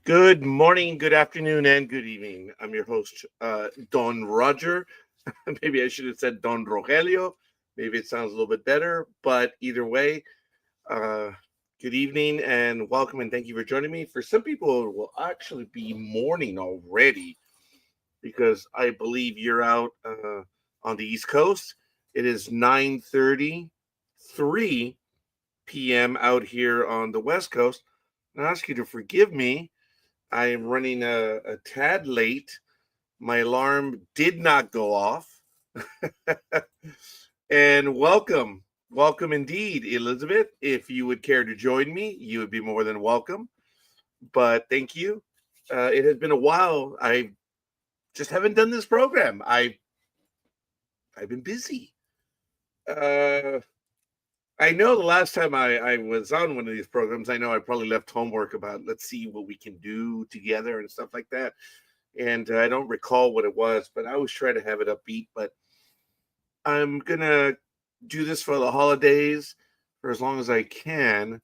Good morning, good afternoon, and good evening. I'm your host, Don Roger. Maybe I should have said Don Rogelio. Maybe it sounds a little bit better, but either way, uh, good evening and welcome, and thank you for joining me. For some people, it will actually be morning already because I believe you're out on the East Coast. It is 9:33 p.m. out here on the West Coast. I ask you to forgive me. I am running a tad late. My alarm did not go off. And welcome. Welcome indeed, Elizabeth. If you would care to join me, you would be more than welcome. But thank you. It has been a while. I just haven't done this program. I've been busy. Uh, I know the last time I was on one of these programs, I know I probably left homework about let's see what we can do together and stuff like that. And I don't recall what it was, but I always try to have it upbeat. But I'm gonna do this for the holidays for as long as I can,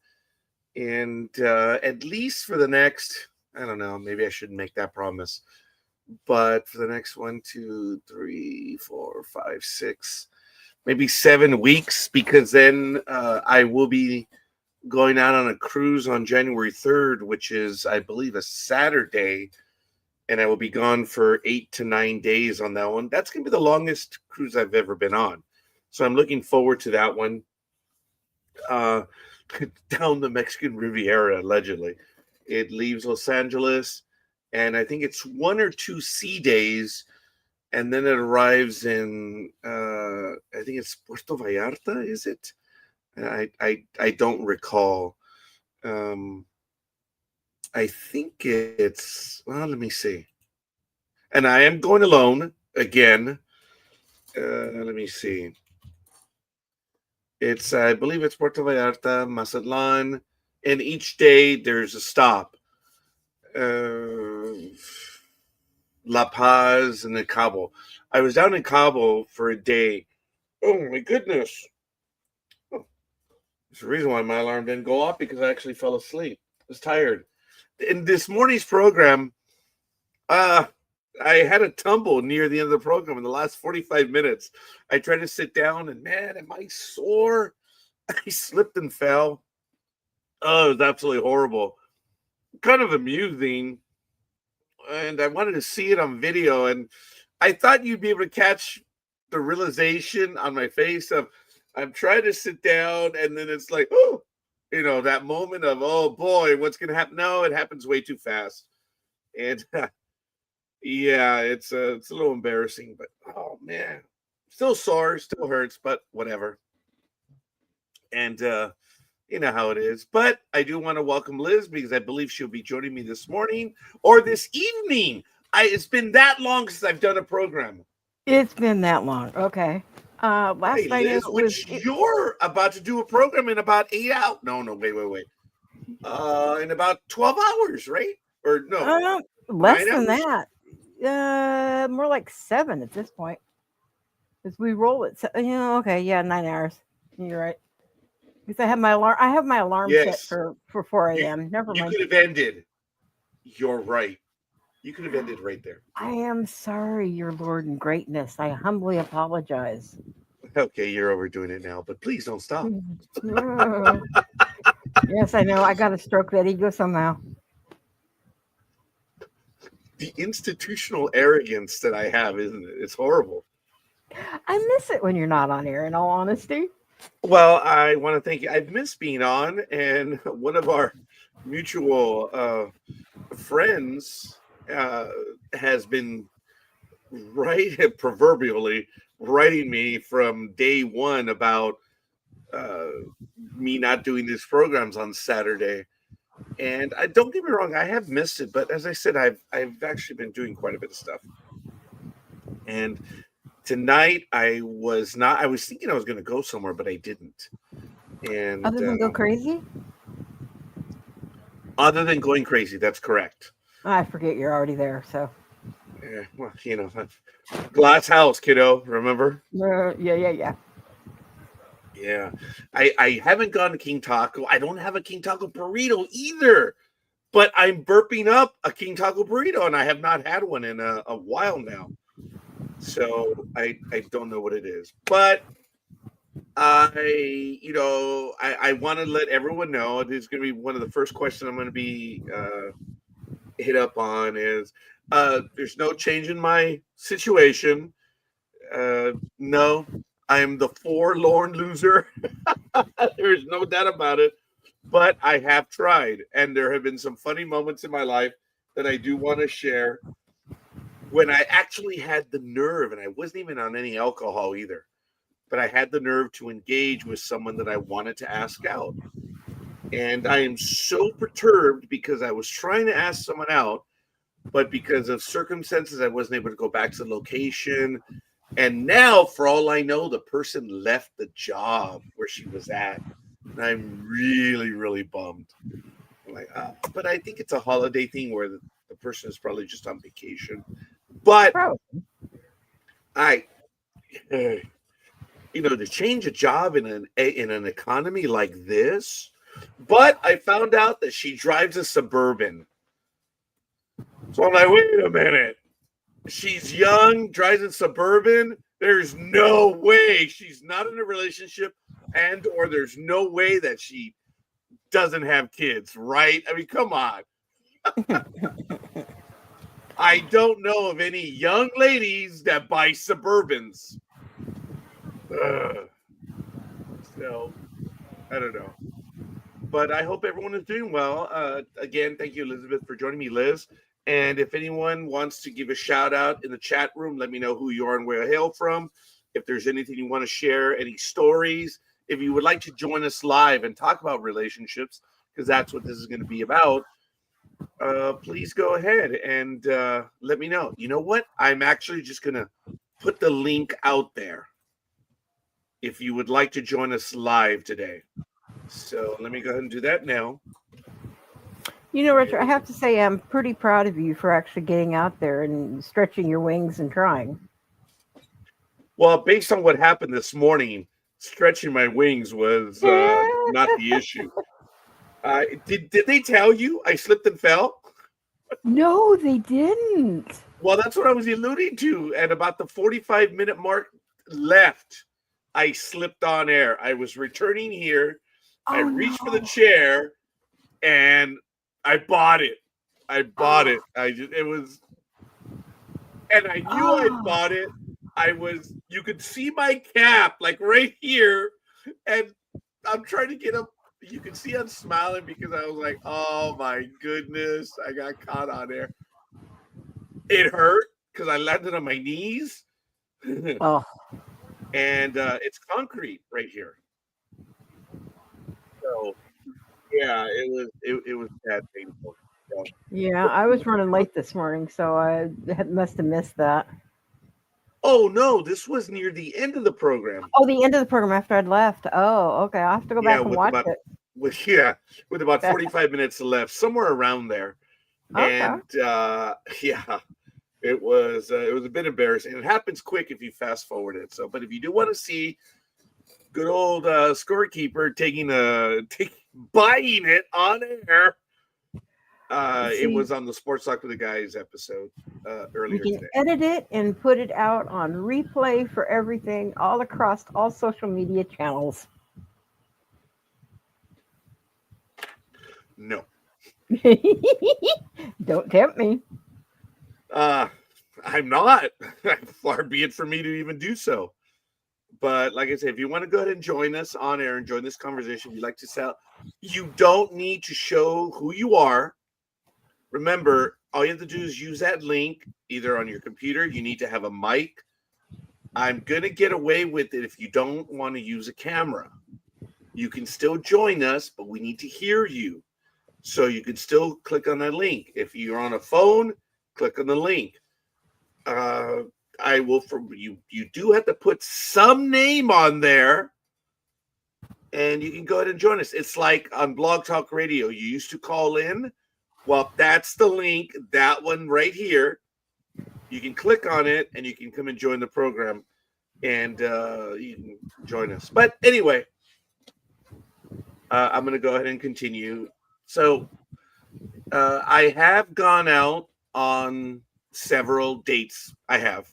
and at least for the next, I don't know, maybe I shouldn't make that promise, but for the next 1, 2, 3, 4, 5, 6, maybe 7 weeks, because then I will be going out on a cruise on January 3rd, which is, I believe, a Saturday, and I will be gone for 8 to 9 days on that one. That's going to be the longest cruise I've ever been on. So I'm looking forward to that one. Uh, Down the Mexican Riviera, allegedly. It leaves Los Angeles, and I think it's 1 or 2 sea days, and then it arrives in, I think it's Puerto Vallarta, is it? I don't recall. Um, I think it's, well, let me see. And I am going alone again. Let me see. It's, I believe it's Puerto Vallarta, Mazatlan, and each day there's a stop. Uh, La Paz and then Cabo. I was down in Cabo for a day. Oh my goodness. Oh, there's a reason why my alarm didn't go off because I actually fell asleep. I was tired. In this morning's program, uh, I had a tumble near the end of the program in the last 45 minutes. I tried to sit down and man, am I sore? I slipped and fell. Oh, it was absolutely horrible. Kind of amusing. And I wanted to see it on video. And I thought you'd be able to catch the realization on my face of I'm trying to sit down and then it's like, oh, that moment of, oh boy, what's going to happen? No, it happens way too fast. And yeah, it's a little embarrassing, but oh man, still sore, still hurts, but whatever. And you know how it is. But I do want to welcome Liz because I believe she'll be joining me this morning or this evening. It's been that long since I've done a program. It's been that long. Okay. Hey Last night Liz, it was. which you're about to do a program in about 8 hours. No, wait. In about 12 hours, right? Or no, Uh, Less nine than hours? that. More like 7 at this point. As we roll it. Okay, yeah, 9 hours. You're right. Because I have my alarm. I have my alarm set Yes. for 4 You a.m. Never you mind. could have ended. You're right. You could have ended right there. I am sorry, your Lord and greatness. I humbly apologize. Okay, you're overdoing it now, but please don't stop. Yes, I know. I got to stroke that ego somehow. The institutional arrogance that I have, isn't it? It's horrible. I miss it when you're not on air. In all honesty. Well, I want to thank you. I've missed being on, and one of our mutual friends uh, has been proverbially writing me from day one about uh, me not doing these programs on Saturday. And I don't get me wrong, I have missed it, but as I said, I've actually been doing quite a bit of stuff. And tonight I was thinking I was going to go somewhere, but I didn't. And Other than go crazy. other than going crazy, that's correct. I forget you're already there. So. Well, glass house, kiddo. Remember? Yeah. Yeah. I haven't gone to King Taco. I don't have a King Taco burrito either. but I'm burping up a King Taco burrito, and I have not had one in a while now. So I don't know what it is, but I want to let everyone know. It is going to be one of the first questions I'm going to be hit up on is there's no change in my situation. No, I am the forlorn loser. There's no doubt about it. But I have tried, and there have been some funny moments in my life that I do want to share when I actually had the nerve, and I wasn't even on any alcohol either, but I had the nerve to engage with someone that I wanted to ask out. And I am so perturbed because I was trying to ask someone out, but because of circumstances, I wasn't able to go back to the location. And now, for all I know, the person left the job where she was at. And I'm really, really bummed. I'm like, but I think it's a holiday thing where the person is probably just on vacation. But to change a job in an economy like this. But I found out that she drives a Suburban. So I'm like, wait a minute. She's young, drives a Suburban. There's no way she's not in a relationship, or there's no way that she doesn't have kids, right? I mean, come on. I don't know of any young ladies that buy Suburbans. So, I don't know. But I hope everyone is doing well. Again, thank you, Elizabeth, for joining me, Liz. And if anyone wants to give a shout out in the chat room, let me know who you are and where you hail from. If there's anything you want to share, any stories, if you would like to join us live and talk about relationships, because that's what this is going to be about, please go ahead and let me know. You know what? I'm actually just going to put the link out there if you would like to join us live today. So let me go ahead and do that now. Richard, I have to say I'm pretty proud of you for actually getting out there and stretching your wings and trying. Well, based on what happened this morning, stretching my wings was not the issue. Did they tell you I slipped and fell? No, they didn't. Well, that's what I was alluding to. At about the 45-minute mark left, I slipped on air. I was returning here. I reached for the chair, and I bought it. It. It was, and I knew I bought it. You could see my cap like right here, and I'm trying to get up. You can see I'm smiling because I was like, oh my goodness, I got caught on air. It hurt because I landed on my knees. Oh. And it's concrete right here. So yeah, it was bad painful. So. Yeah, I was running late this morning, so I must have missed that. Oh no, this was near the end of the program. Oh, the end of the program after I'd left. Oh, okay. I'll have to go back and watch it. With about 45 minutes left, somewhere around there. Okay. And it was a bit embarrassing. It happens quick if you fast forward it. So, but if you do want to see good old scorekeeper buying it on air, it was on the Sports Talk with the Guys episode earlier today. You can edit it and put it out on replay for everything, all across all social media channels. No. Don't tempt me. I'm not. Far be it for me to even do so. But like I said, if you want to go ahead and join us on air and join this conversation, if you'd like to sell, you don't need to show who you are. Remember, all you have to do is use that link either on your computer. You need to have a mic. I'm going to get away with it if you don't want to use a camera. You can still join us, but we need to hear you. So you can still click on that link. If you're on a phone, click on the link. I will you do have to put some name on there, and you can go ahead and join us. It's like on Blog Talk Radio. You used to call in. Well, that's the link, that one right here. You can click on it, and you can come and join the program, and you can join us. But anyway, I'm going to go ahead and continue. So I have gone out on several dates. I have.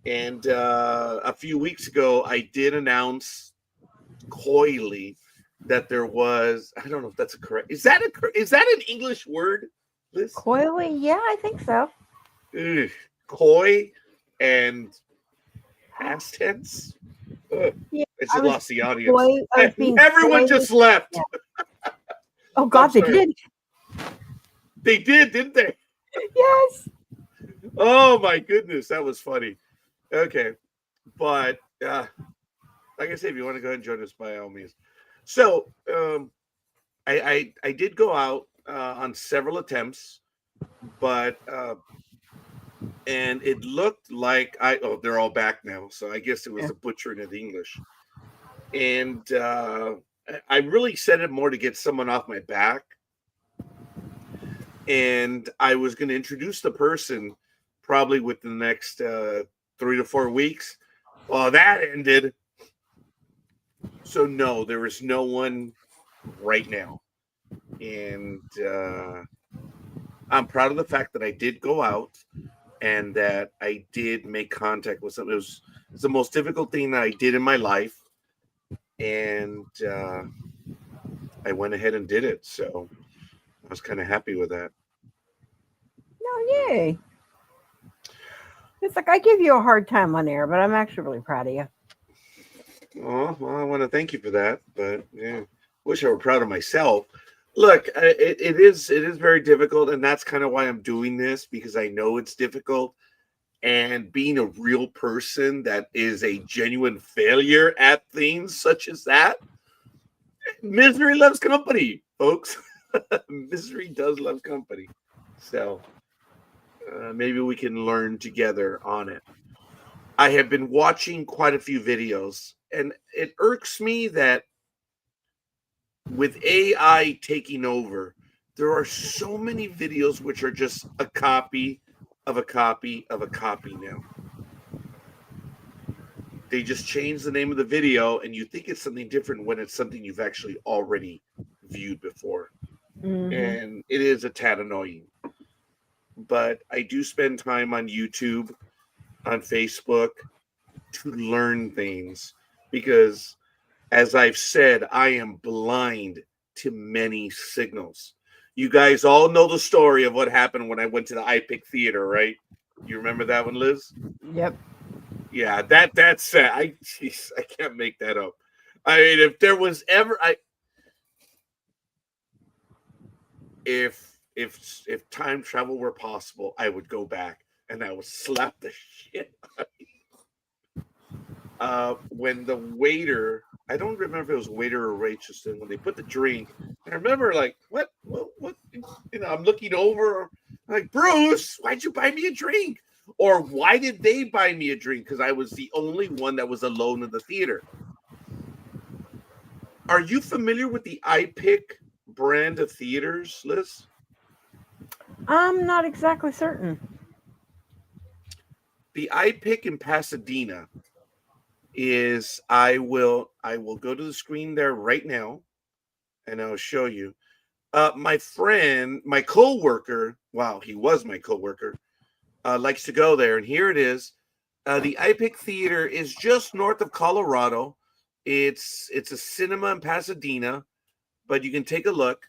And a few weeks ago, I did announce coyly that there was. I don't know if that's a correct. Is that an English word, Liz? Coily? Yeah, I think so. Ugh, coy and past tense. Ugh, Yeah, I just I was lost the audience. coy. I was being Everyone coy. just left. Yeah. Oh God, I'm they sorry. did. They did, didn't they? Yes. Oh my goodness, that was funny. Okay, but like I said, if you want to go ahead and join us, by all means. So I did go out on several attempts, but and it looked like they're all back now, so I guess it was Yeah. a butchering of the English, and I really said it more to get someone off my back, and I was going to introduce the person probably within the next 3 to 4 weeks. Well, that ended. So no, there is no one right now, and I'm proud of the fact that I did go out and that I did make contact with someone. It's the most difficult thing that I did in my life, and I went ahead and did it. So I was kind of happy with that. No, yay. It's like I give you a hard time on air, but I'm actually really proud of you. Oh, well, I want to thank you for that, but yeah, wish I were proud of myself. Look, it is very difficult, and that's kind of why I'm doing this, because I know it's difficult. And being a real person that is a genuine failure at things such as that, misery loves company, folks. Misery does love company. So maybe we can learn together on it. I have been watching quite a few videos, and it irks me that with AI taking over, there are so many videos which are just a copy of a copy of a copy now. They just change the name of the video, and you think it's something different when it's something you've actually already viewed before. Mm-hmm. And it is a tad annoying. But I do spend time on YouTube, on Facebook, to learn things, because, as I've said, I am blind to many signals. You guys all know the story of what happened when I went to the iPic Theater, right? You remember that one, Liz? Yep. Yeah, that's sad. I can't make that up. I mean, if there was ever if time travel were possible, I would go back and I would slap the shit out when the waiter, I don't remember if it was waiter or waitress, when they put the drink, I remember like, what, I'm looking over, like, Bruce, why'd you buy me a drink? Or why did they buy me a drink? Because I was the only one that was alone in the theater. Are you familiar with the iPic brand of theaters, Liz? I'm not exactly certain. The iPic in Pasadena is, I will go to the screen there right now, and I'll show you. My friend, my coworker, wow, he was my coworker, likes to go there, and here it is. The iPic Theater is just north of Colorado. It's a cinema in Pasadena, but you can take a look.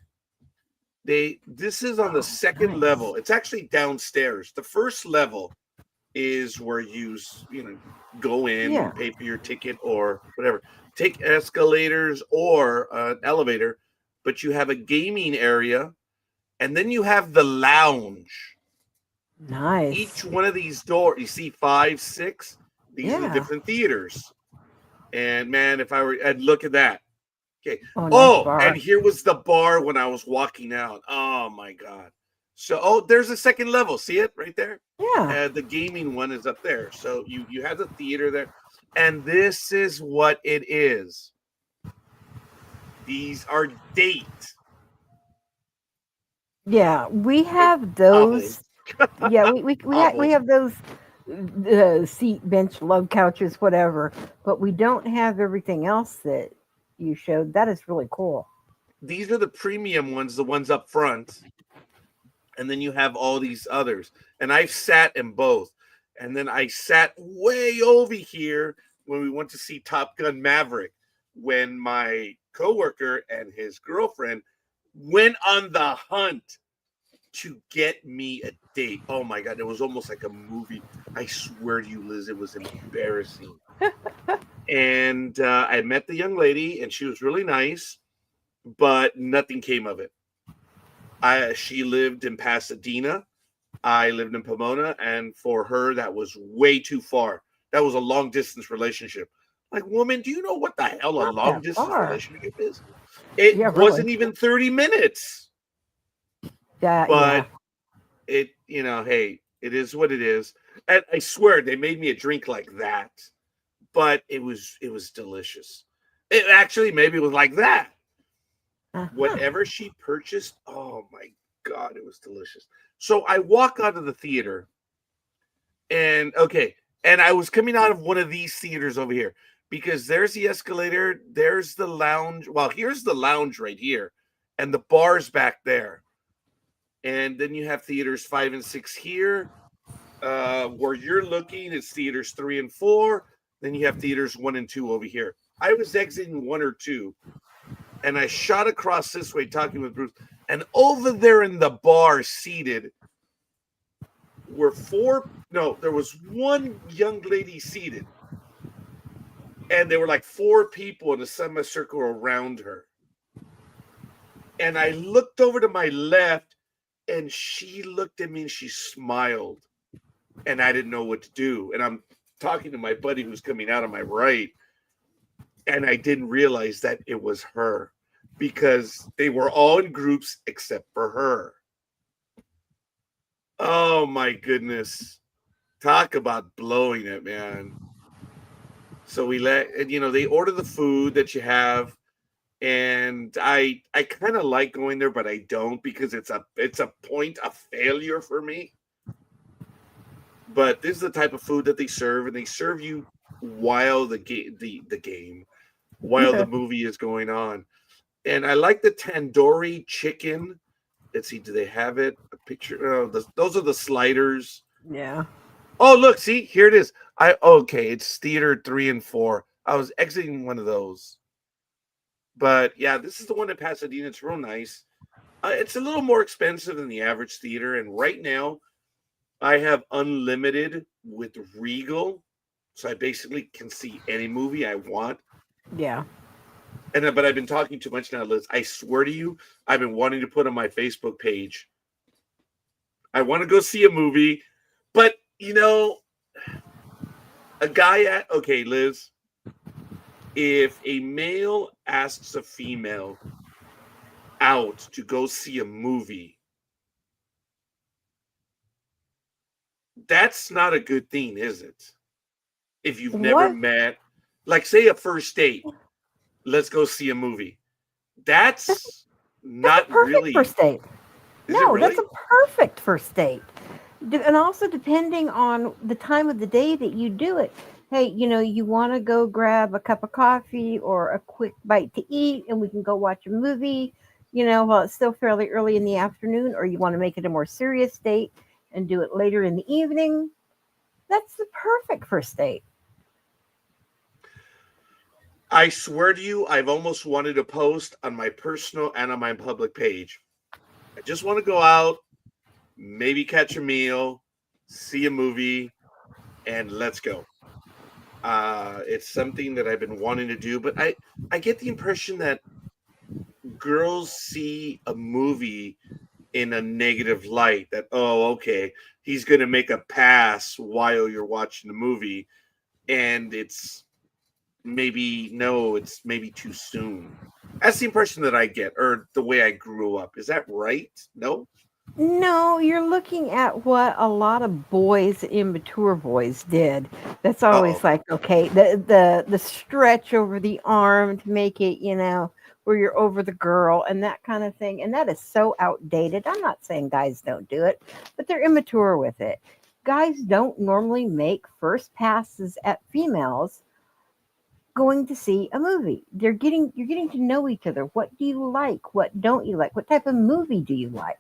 This is on the second level. It's actually downstairs. The first level is where you go in, Yeah. pay for your ticket or whatever. Take escalators or an elevator, but you have a gaming area, and then you have the lounge. Nice. Each one of these doors, you see 5, 6. These are the different theaters. And man, I'd look at that. Okay. Nice bar. And here was the bar when I was walking out. Oh my God. So, there's a second level. See it right there? Yeah. The gaming one is up there. So you have the theater there. And this is what it is. These are dates. Yeah, we have those. Yeah, we have those seat, bench, love couches, whatever. But we don't have everything else that you showed. That is really cool. these are the premium ones, the ones up front, and then you have all these others. And I've sat in both. And then I sat way over here when we went to see Top Gun Maverick, when my coworker and his girlfriend went on the hunt to get me a date. Oh my God, it was almost like a movie. I swear to you, Liz, it was embarrassing. And I met the young lady, and she was really nice, but nothing came of it. She lived in Pasadena. I lived in Pomona, and for her, that was way too far. That was a long distance relationship. Like, woman, do you know what the hell a Not long that distance far. relationship is? It Yeah, wasn't really. even 30 minutes. Yeah, But yeah. it, hey, it is what it is. And I swear they made me a drink like that, but it was delicious. It actually maybe was like that. Uh-huh. Whatever she purchased, oh my God, it was delicious. So I walk out of the theater, and I was coming out of one of these theaters over here, because there's the escalator, there's the lounge. Well, here's the lounge right here, and the bar's back there. And then you have theaters 5 and 6 here. Where you're looking, it's theaters 3 and 4. Then you have theaters 1 and 2 over here. I was exiting 1 or 2, and I shot across this way talking with Bruce. And over there in the bar seated were there was one young lady seated. And there were like 4 people in a semicircle around her. And I looked over to my left, and she looked at me and she smiled. And I didn't know what to do. And I'm talking to my buddy who's coming out on my right. And I didn't realize that it was her, because they were all in groups except for her. Oh my goodness. Talk about blowing it, man. So they order the food that you have. And I kind of like going there, but I don't, because it's a point of failure for me. But this is the type of food that they serve, and they serve you while the game, while the movie is going on. And I like the tandoori chicken. Let's see, do they have it? A picture? Oh, those are the sliders. Yeah. Oh, look, see, here it is. It's theater 3 and 4. I was exiting one of those. But yeah, this is the one in Pasadena. It's real nice. It's a little more expensive than the average theater, and right now I have unlimited with Regal, so I basically can see any movie I want. Yeah. But I've been talking too much now, Liz. I swear to you, I've been wanting to put on my Facebook page, I want to go see a movie, but Liz, if a male asks a female out to go see a movie, that's not a good thing, is it? If you've never met, like, say, a first date, let's go see a movie. That's not a perfect really first date. No, really? That's a perfect first date. And also, depending on the time of the day that you do it. Hey, you want to go grab a cup of coffee or a quick bite to eat, and we can go watch a movie, while it's still fairly early in the afternoon, or you want to make it a more serious date and do it later in the evening. That's the perfect first date. I swear to you, I've almost wanted to post on my personal and on my public page. I just want to go out, maybe catch a meal, see a movie, and let's go. It's something that I've been wanting to do, but I get the impression that girls see a movie in a negative light, that, okay, he's going to make a pass while you're watching the movie, and it's maybe too soon. That's the impression that I get, or the way I grew up. Is that right? No? No, you're looking at what a lot of boys, immature boys, did. That's always like, okay, the stretch over the arm to make it, where you're over the girl and that kind of thing. And that is so outdated. I'm not saying guys don't do it, but they're immature with it. Guys don't normally make first passes at females going to see a movie. You're getting to know each other. What do you like? What don't you like? What type of movie do you like?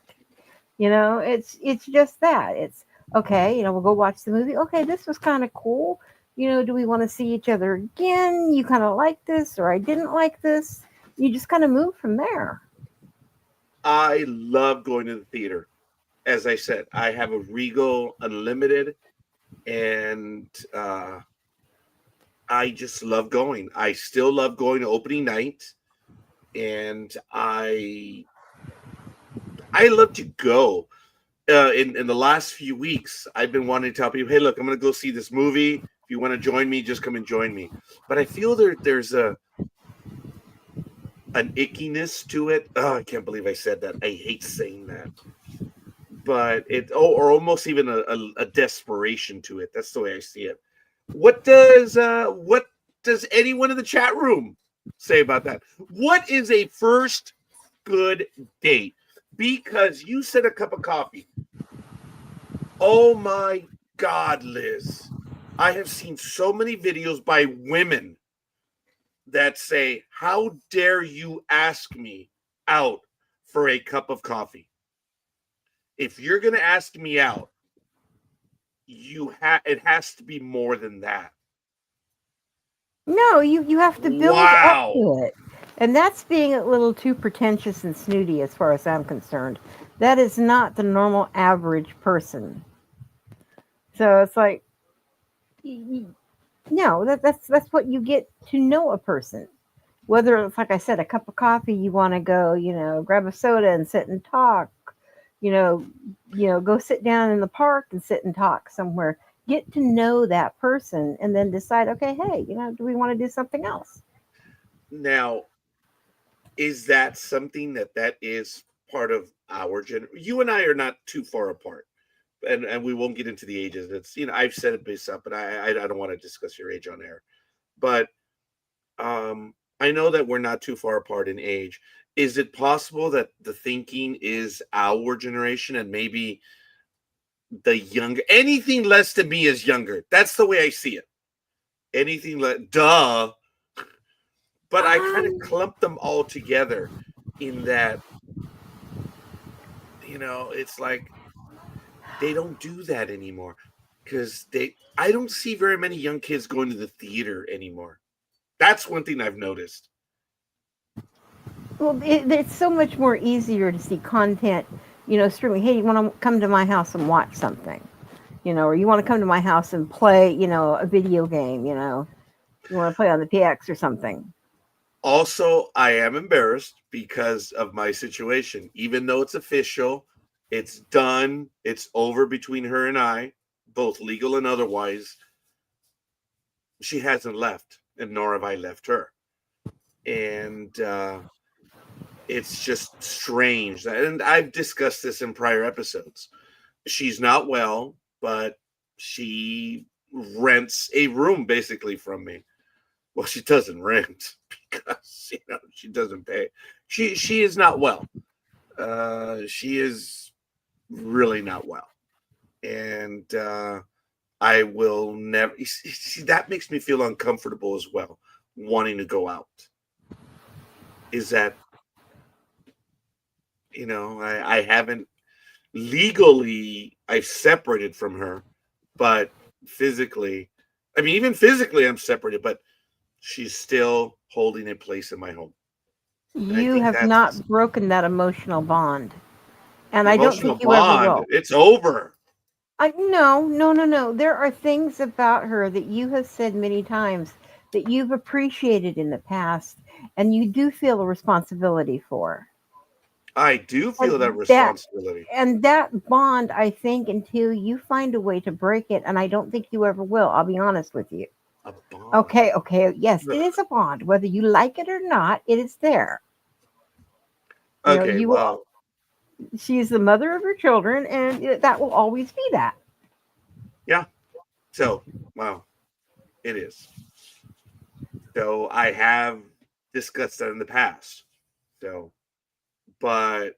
It's just that. It's okay, we'll go watch the movie. Okay, this was kind of cool. Do we want to see each other again? You kind of like this or I didn't like this. You just kind of move from there. I love going to the theater. As I said, I have a Regal Unlimited, and I just love going. I still love going to opening night, and I love to go. In the last few weeks, I've been wanting to tell people, "Hey, look, I'm going to go see this movie. If you want to join me, just come and join me." But I feel there's an ickiness to it. Oh, I can't believe I said that. I hate saying that, but or almost even a desperation to it. That's the way I see it. What does anyone in the chat room say about that? What is a first good date? Because you said a cup of coffee. Oh my God, Liz. I have seen so many videos by women that say, "How dare you ask me out for a cup of coffee? If you're going to ask me out, it has to be more than that." No, you have to build up Wow. to it. And that's being a little too pretentious and snooty as far as I'm concerned. That is not the normal average person. So it's like no, that's what you get to know a person. Whether it's like I said, a cup of coffee, you want to go, grab a soda and sit and talk, you know, go sit down in the park and sit and talk somewhere. Get to know that person and then decide, okay, hey, do we want to do something else? Now, is that something that is part of our You and I are not too far apart, and we won't get into the ages. It's I've said it based up, but I don't want to discuss your age on air. But I know that we're not too far apart in age. Is it possible that the thinking is our generation and maybe the younger anything less than me is younger? That's the way I see it. Anything duh. But I kind of Um, clump them all together in that, it's like they don't do that anymore because I don't see very many young kids going to the theater anymore. That's one thing I've noticed. well, it's so much more easier to see content, streaming. Hey, you want to come to my house and watch something, or you want to come to my house and play, a video game, you want to play on the PX or something. Also, I am embarrassed because of my situation. Even though it's official, it's done, it's over between her and I, both legal and otherwise. She hasn't left, and nor have I left her. And it's just strange. And I've discussed this in prior episodes. She's not well, but she rents a room basically from me. Well, she doesn't rent because she doesn't pay. She is not well. She is really not well, and I will never. See, that makes me feel uncomfortable as well. Wanting to go out is that I haven't legally I've separated from her, but physically, I mean, even physically, I'm separated, but she's still holding a place in my home. And I You think have that's not broken that emotional bond, and the I don't emotional think you ever bond. will. It's over. No, no, no, no. There are things about her that you have said many times that you've appreciated in the past, and you do feel a responsibility for. I do feel that And that responsibility. and that bond, I think, until you find a way to break it, and I don't think you ever will. I'll be honest with you. A bond. Okay, okay, yes, it is a bond. Whether you like it or not, it is there. Okay, You will. well, She is the mother of your children, and that will always be that. yeah. So, wow, it is. So I have discussed that in the past. So, but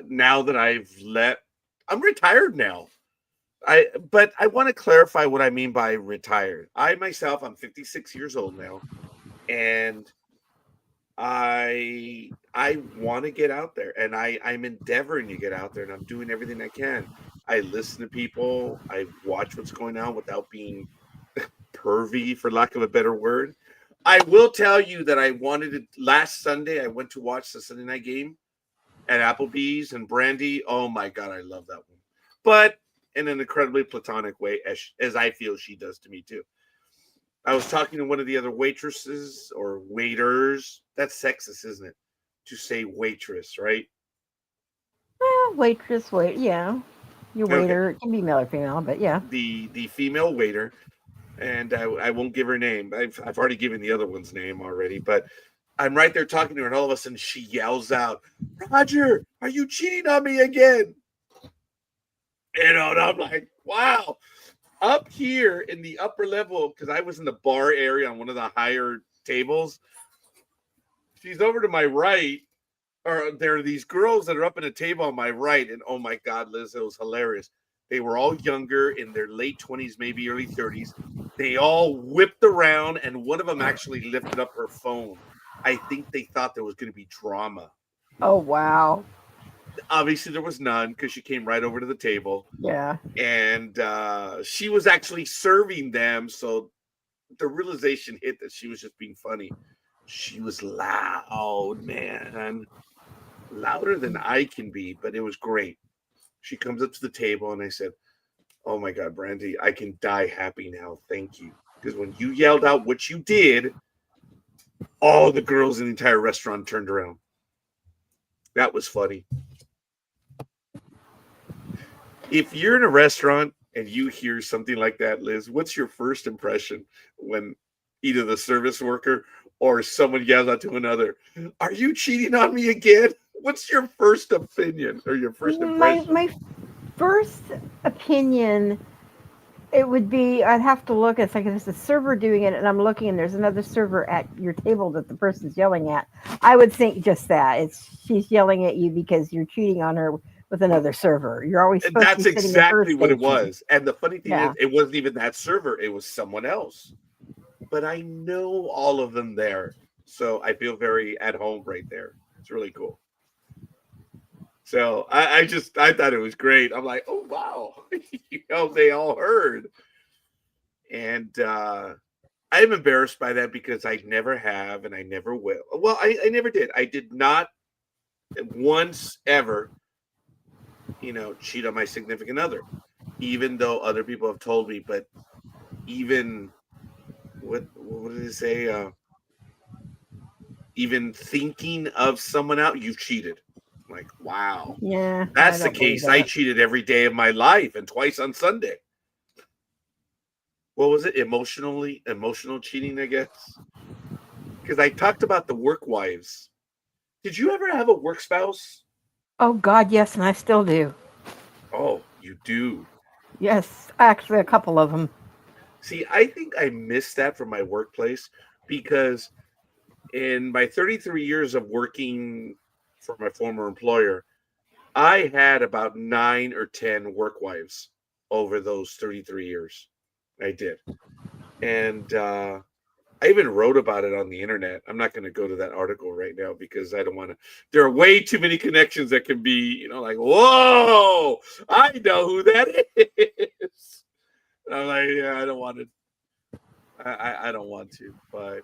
now that I'm retired now. But I want to clarify what I mean by retired. I myself, I'm 56 years old now, and I want to get out there, and I'm endeavoring to get out there, and I'm doing everything I can. I listen to people. I watch what's going on without being pervy, for lack of a better word. I will tell you that I wanted to. Last Sunday, I went to watch the Sunday night game at Applebee's, and Brandy. Oh my god, I love that one. But in an incredibly platonic way, as I feel she does to me too. I was talking to one of the other waitresses or waiters. That's sexist, isn't it? To say waitress, right? Well, waitress, yeah. Your Okay. waiter, it can be male or female, but yeah. The female waiter, and I won't give her name. I've already given the other one's name already, but I'm right there talking to her, and all of a sudden she yells out, "Roger, are you cheating on me again?" And I'm like, wow. Up here in the upper level, because I was in the bar area on one of the higher tables, she's over to my right, or there are these girls that are up in a table on my right, and oh my god, Liz, it was hilarious. They were all younger, in their late 20s, maybe early 30s. They all whipped around, and one of them actually lifted up her phone. I think they thought there was going to be drama. Oh, wow. Obviously, there was none because she came right over to the table, Yeah. and she was actually serving them. So the realization hit that she was just being funny. She was loud, man, louder than I can be, but it was great. She comes up to the table, and I said, "Oh my God, Brandy, I can die happy now. Thank you." Because when you yelled out what you did, all the girls in the entire restaurant turned around. That was funny. If you're in a restaurant and you hear something like that, Liz, what's your first impression when either the service worker or someone yells out to another, "Are you cheating on me again?" What's your first opinion or your first impression? My first opinion, it would be I'd have to look. It's like if it's a server doing it, and I'm looking, and there's another server at your table that the person's yelling at. I would think just that she's yelling at you because you're cheating on her with another server. You're always And supposed to be that's sitting in her exactly what it station. was. And the funny thing is, Yeah. it wasn't even that server, it was someone else. But I know all of them there. So I feel very at home right there. It's really cool. So I thought it was great. I'm like, oh wow, they all heard. And I'm embarrassed by that because I never have and I never will. Well, I never did. I did not once ever, cheat on my significant other, even though other people have told me. But even what did it say? Even thinking of someone out, you've cheated. I'm like, wow, Yeah, I that's the don't believe case. I that. cheated every day of my life and twice on Sunday. What was it? Emotional cheating, I guess. Because I talked about the work wives. Did you ever have a work spouse? Oh God, yes, and I still do. Oh, you do. Yes, actually, a couple of them. See, I think I missed that from my workplace because in my 33 years of working for my former employer, I had about 9 or 10 work wives over those 33 years. I did. And I even wrote about it on the internet. I'm not going to go to that article right now because I don't want to. There are way too many connections that can be, like, whoa, I know who that is. I'm like, yeah, I don't want to. I don't want to, but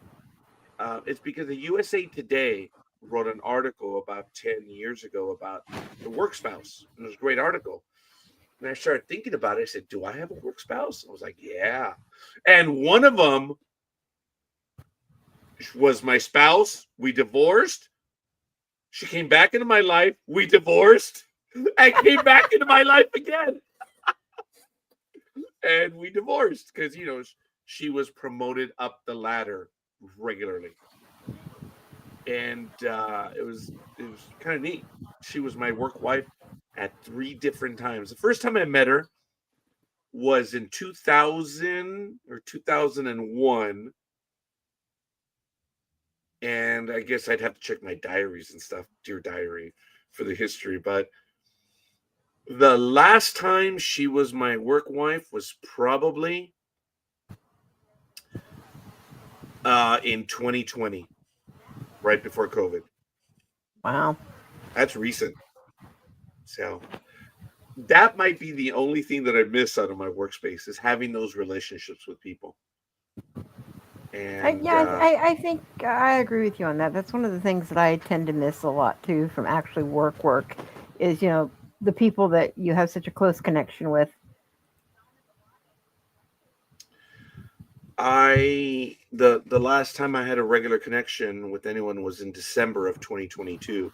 it's because the USA Today wrote an article about 10 years ago about the work spouse. It was a great article. And I started thinking about it. I said, do I have a work spouse? I was like, yeah. And one of them was my spouse. We divorced. She came back into my life. We divorced and came back into my life again. And we divorced because, she was promoted up the ladder regularly. And it was kind of neat. She was my work wife at 3 different times. The first time I met her was in 2000 or 2001, and I guess I'd have to check my diaries and stuff, dear diary, for the history. But The last time she was my work wife was probably in 2020, right before COVID. Wow. That's recent. So that might be the only thing that I miss out of my workspace is having those relationships with people. And I think I agree with you on that. That's one of the things that I tend to miss a lot too from actually work is, the people that you have such a close connection with. the last time I had a regular connection with anyone was in December of 2022.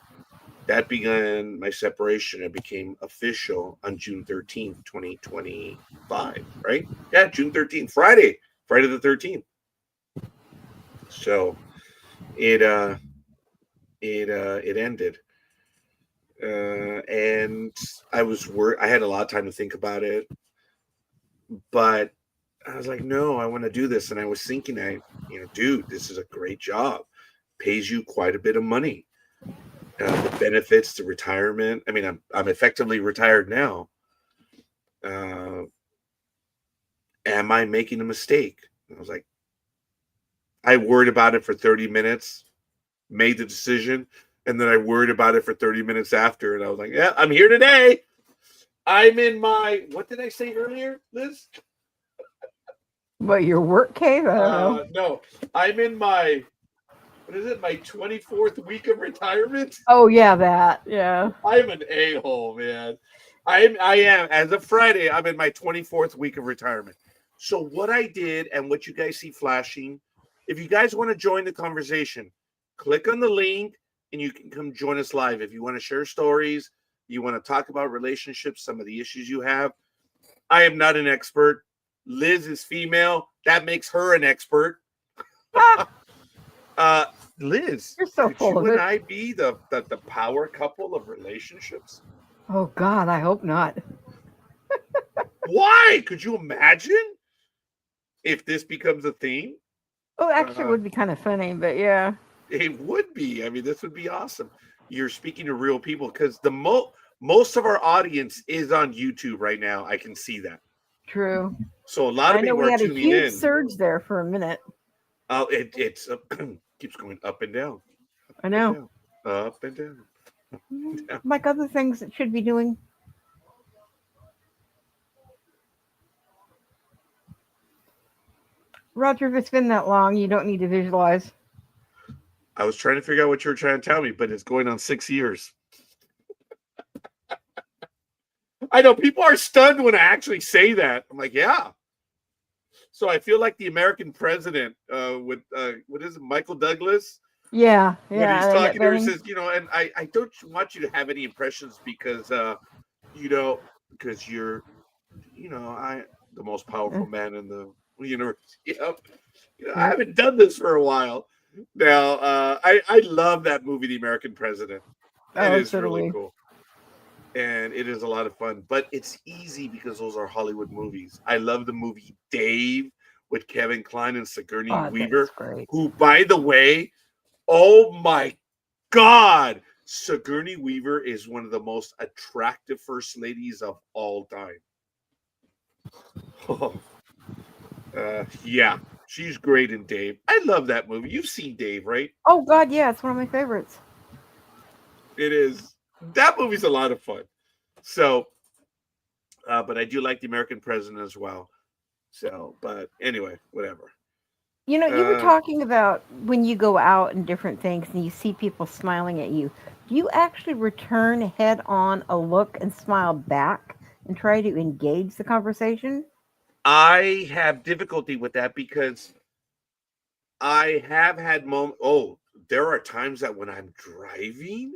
That began my separation. It became official on June 13th, 2025, right? Yeah, June 13th, Friday the 13th. So it it ended. And I had a lot of time to think about it, but I was like, no, I want to do this. And I was thinking, dude, this is a great job, pays you quite a bit of money. The benefits, the retirement. I mean, I'm effectively retired now. Uh, am I making a mistake? I was like, I worried about it for 30 minutes, made the decision, and then I worried about it for 30 minutes after, and I was like, yeah, I'm here today. I'm in my, what did I say earlier, Liz? But your work cave, I don't know. No, I'm in my, what is it, my 24th week of retirement? Oh yeah, that. Yeah. I'm an a-hole, man. I am, as of Friday, I'm in my 24th week of retirement. So what I did and what you guys see flashing, if you guys want to join the conversation, click on the link and you can come join us live. If you want to share stories, you want to talk about relationships, some of the issues you have. I am not an expert. Liz is female. That makes her an expert. Liz, You're so could full you of and it. I be the power couple of relationships? Oh God, I hope not. Why? Could you imagine if this becomes a thing? Oh, actually, it would be kind of funny, but yeah. It would be. I mean, this would be awesome. You're speaking to real people because the most of our audience is on YouTube right now. I can see that. True. So a lot I of know people we are had a tuning huge in. surge there for a minute. Oh, it's keeps going up and down, I know. down, up and down, down. Like other things that should be doing. Roger, if it's been that long, you don't need to visualize. I was trying to figure out what you were trying to tell me, but it's going on 6 years. I know people are stunned when I actually say that. I'm like, yeah. So I feel like the American president with what is it, Michael Douglas? Yeah, When he's yeah. talking to her, says, and I don't want you to have any impressions because you know, because you're, I the most powerful man in the universe. Yep. I haven't done this for a while. Now, I love that movie, The American President. It is really cool. And it is a lot of fun, but it's easy because those are Hollywood movies. I love the movie Dave with Kevin Kline and Sigourney Weaver, who, by the way, oh my God, Sigourney Weaver is one of the most attractive first ladies of all time. Oh, yeah, she's great in Dave. I love that movie. You've seen Dave, right? Oh God, yeah, it's one of my favorites. It is. That movie's a lot of fun. So, but I do like The American President as well. So, but anyway, whatever. You were talking about when you go out and different things and you see people smiling at you. Do you actually return head on a look and smile back and try to engage the conversation? I have difficulty with that because I have had moments. Oh, there are times that when I'm driving,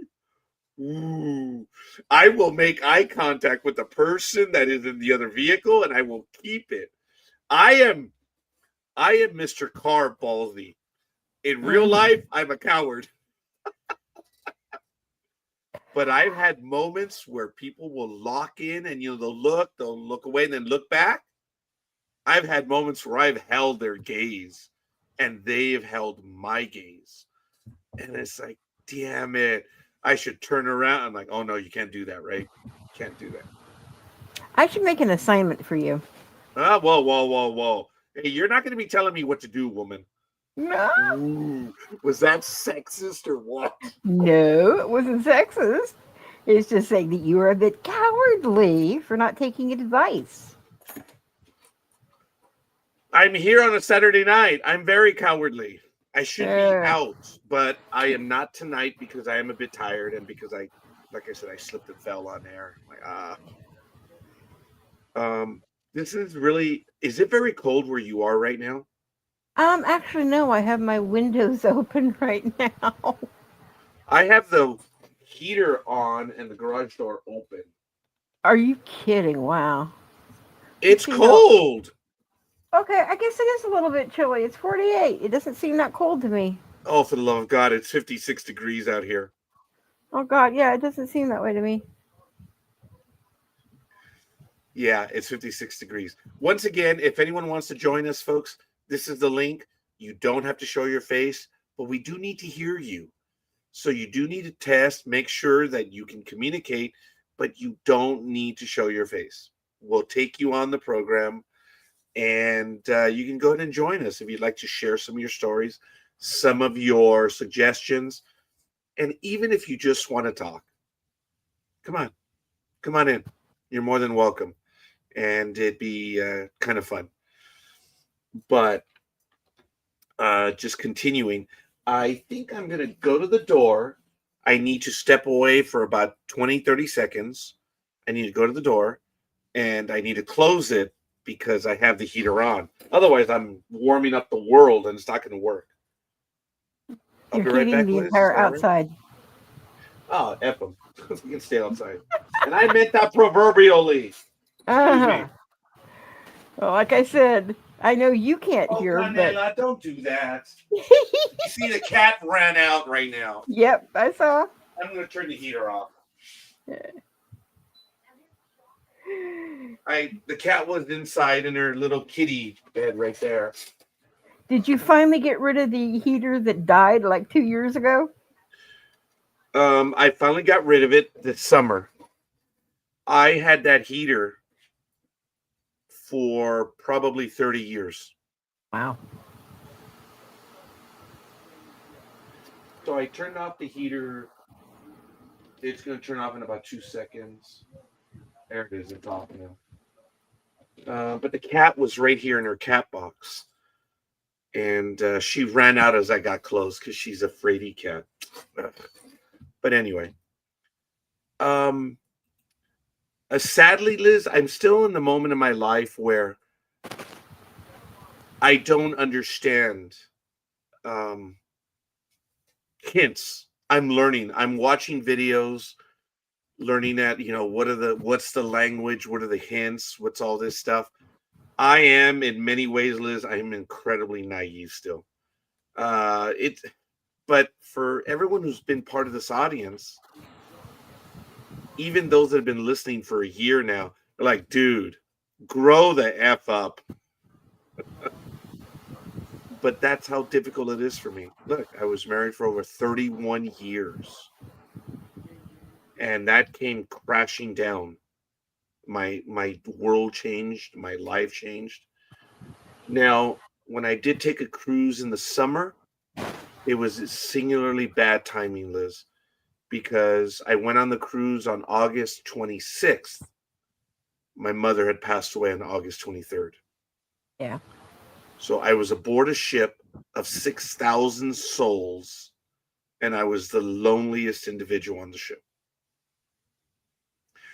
ooh, I will make eye contact with the person that is in the other vehicle, and I will keep it. I am Mr. Car Ballsy. In real life, I'm a coward. But I've had moments where people will lock in, and they'll look away, and then look back. I've had moments where I've held their gaze, and they have held my gaze, and it's damn it. I should turn around. I'm like, oh no, you can't do that, right? Can't do that. I should make an assignment for you. Whoa, whoa, whoa, whoa. Hey, you're not going to be telling me what to do, woman. No, Ooh, was that sexist or what? no, it wasn't sexist. It's just saying that you were a bit cowardly for not taking advice. I'm here on a Saturday night. I'm very cowardly. I should be Uh, out, but I am not tonight because I am a bit tired and because like I said, I slipped and fell on air. Like, this is really, is it very cold where you are right now? actually, no, I have my windows open right now. I have the heater on and the garage door open. Are you kidding? Wow. Let's It's see how. cold. Okay, I guess it is a little bit chilly. It's 48. It doesn't seem that cold to me. Oh, for the love of God, it's 56 degrees out here. Oh, God, yeah, it doesn't seem that way to me. Yeah, it's 56 degrees. Once again, if anyone wants to join us, folks, this is the link. You don't have to show your face, but we do need to hear you. So you do need to test, make sure that you can communicate, but you don't need to show your face. We'll take you on the program, and you can go ahead and join us if you'd like to share some of your stories, some of your suggestions, and even if you just want to talk. Come on in. You're more than welcome, and it'd be kind of fun. But just continuing, I think I'm going to go to the door. I need to step away for about 20, 30 seconds. I need to go to the door and I need to close it because I have the heater on. Otherwise, I'm warming up the world and it's not going to work. I'll You're be right heating back, the Liz. Is entire that all right? outside. Oh, F them. You can stay outside. And I meant that proverbially. Uh Excuse huh. me. Well, like I said, I know you can't Oh, hear, but. Canela, don't do that. You see, the cat ran out right now. Yep, I saw. I'm going to turn the heater off. The cat was inside in her little kitty bed right there. Did you finally get rid of the heater that died like 2 years ago? I finally got rid of it this summer. I had that heater for probably 30 years. Wow. So I turned off the heater. It's going to turn off in about 2 seconds. There it is. It's off now. But the cat was right here in her cat box. And she ran out as I got close because she's a fraidy cat. But anyway. Sadly, Liz, I'm still in the moment of my life where I don't understand hints. I'm learning. I'm watching videos, learning that, what's the language, what are the hints, what's all this stuff. I am in many ways, Liz, I am incredibly naive still. But for everyone who's been part of this audience, even those that have been listening for a year now, they're like, dude, grow the F up. But that's how difficult it is for me. Look, I was married for over 31 years. And that came crashing down. My world changed, my life changed. Now, when I did take a cruise in the summer, it was singularly bad timing, Liz, because I went on the cruise on August 26th. My mother had passed away on August 23rd. Yeah. So I was aboard a ship of 6,000 souls, and I was the loneliest individual on the ship.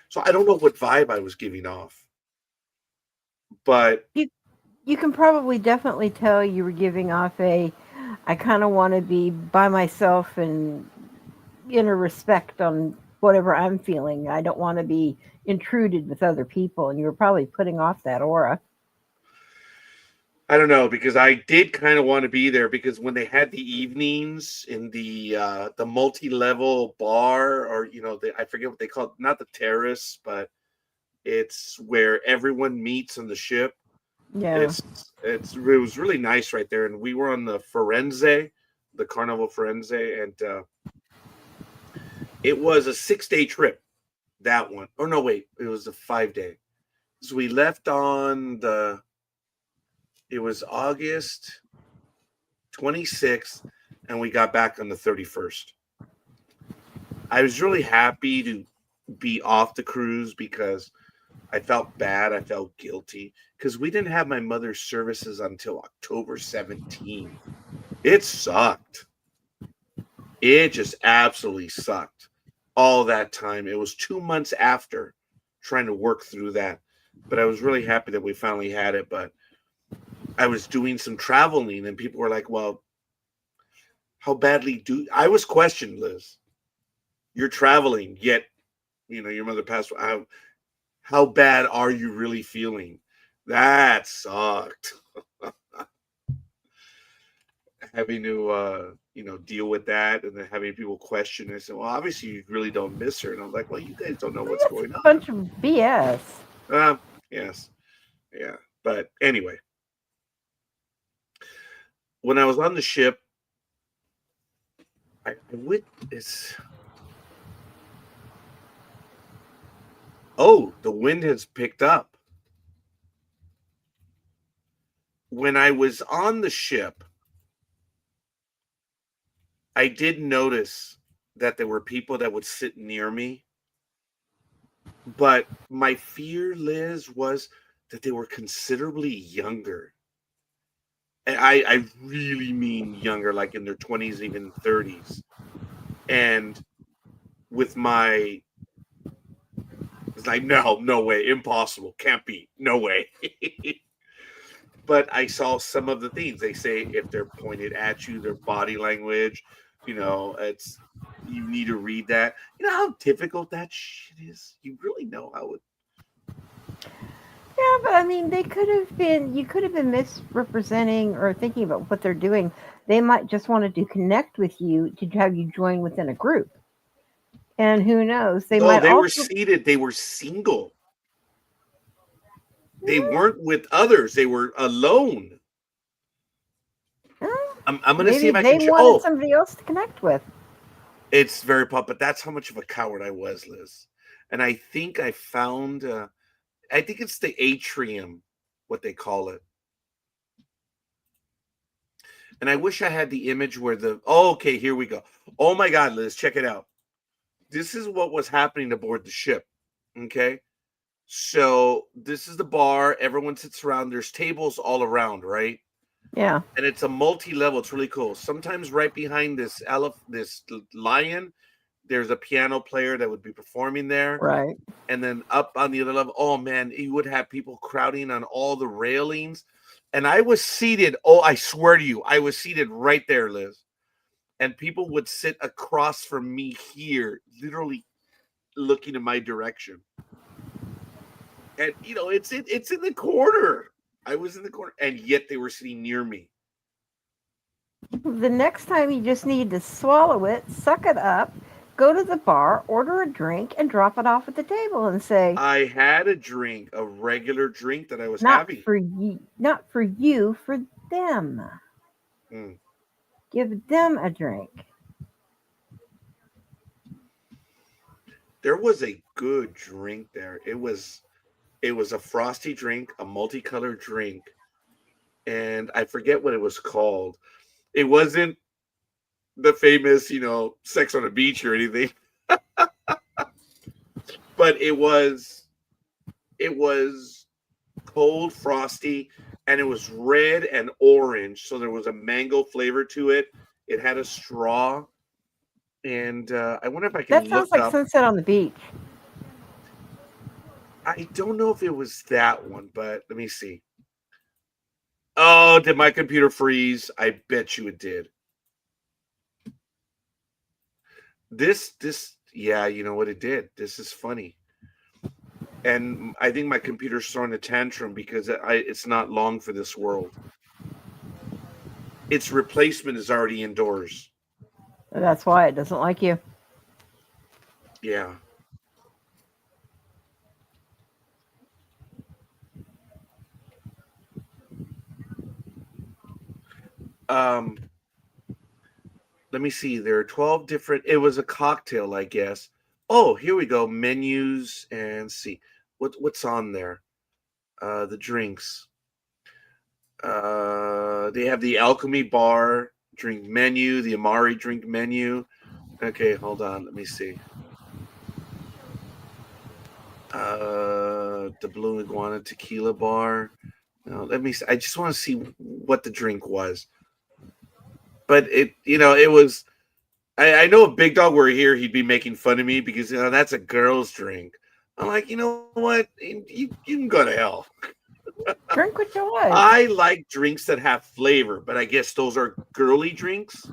So I don't know what vibe I was giving off. But You can probably definitely tell you were giving off I kind of want to be by myself and inner respect on whatever I'm feeling. I don't want to be intruded with other people. And you were probably putting off that aura. I don't know, because I did kind of want to be there, because when they had the evenings in the multi-level bar, or I forget what they call it, not the terrace, but it's where everyone meets on the ship. Yeah. It was really nice right there, and we were on the Firenze, the Carnival Firenze, and it was a 6-day trip. That one, or no, wait, it was a 5-day. So we left on it was August 26th, and we got back on the 31st. I was really happy to be off the cruise because I felt bad. I felt guilty because we didn't have my mother's services until October 17th. It sucked. It just absolutely sucked all that time. It was 2 months after trying to work through that. But I was really happy that we finally had it. But I was doing some traveling, and people were like, well, how badly do I was questioned, Liz? You're traveling, yet, your mother passed away. How bad are you really feeling? That sucked. Having to, deal with that, and then having people question it. So, well, obviously, you really don't miss her. And I'm like, well, you guys don't know what's That's going a on. bunch of BS. Yes. Yeah. But anyway, when I was on the ship, I witnessed. Oh, the wind has picked up. When I was on the ship, I did notice that there were people that would sit near me. But my fear, Liz, was that they were considerably younger. And I really mean younger, like in their 20s, even 30s. And with my, it's like, no way, impossible, can't be, no way. But I saw some of the things they say if they're pointed at you, their body language, it's you need to read that. You know how difficult that shit is. You really know how it. Yeah, but I mean, you could have been misrepresenting or thinking about what they're doing. They might just wanted to connect with you to have you join within a group. And who knows? They No, might they were also. seated. They were single. They Yeah, weren't with others. They were alone. yeah, I'm going to see maybe if I they can. wanted somebody else to connect with. It's very pop, but that's how much of a coward I was, Liz. And I think I found. I think it's the atrium, what they call it. And I wish I had the image where okay, here we go. Oh my God, Liz, check it out. This is what was happening aboard the ship. Okay. So this is the bar. Everyone sits around. There's tables all around, right? Yeah. And it's a multi-level. It's really cool. Sometimes right behind this lion, there's a piano player that would be performing there. Right. And then up on the other level, oh man, you would have people crowding on all the railings. And I was seated. Oh, I swear to you, I was seated right there, Liz. And people would sit across from me here, literally looking in my direction. And it's in the corner. I was in the corner, and yet they were sitting near me. The next time you just need to swallow it, suck it up, go to the bar, order a drink, and drop it off at the table and say, I had a drink, a regular drink that I was not having. for you, not for you, for them. Mm. Give them a drink. There was a good drink there. It was a frosty drink, a multicolored drink, and I forget what it was called. It wasn't the famous, Sex on the Beach or anything, but it was cold, frosty, and it was red and orange, so there was a mango flavor to it. It had a straw, and I wonder if I can That sounds look like up. Sunset on the Beach. I don't know if it was that one, but let me see. Oh, did my computer freeze? I bet you it did. Yeah, you know what it did? This is funny. And I think my computer's throwing a tantrum because it's not long for this world. Its replacement is already indoors. That's why it doesn't like you. Yeah. Um, let me see. There are 12 different. It was a cocktail, I guess. Oh, here we go. Menus and see what's on there. The drinks. They have the Alchemy Bar drink menu, the Amari drink menu. Okay, hold on. Let me see. The Blue Iguana Tequila Bar. No, let me. I just want to see what the drink was. But it was. I know if Big Dog were here, he'd be making fun of me because that's a girl's drink. I'm like, you know what? You can go to hell. Drink what you like. I like drinks that have flavor, but I guess those are girly drinks.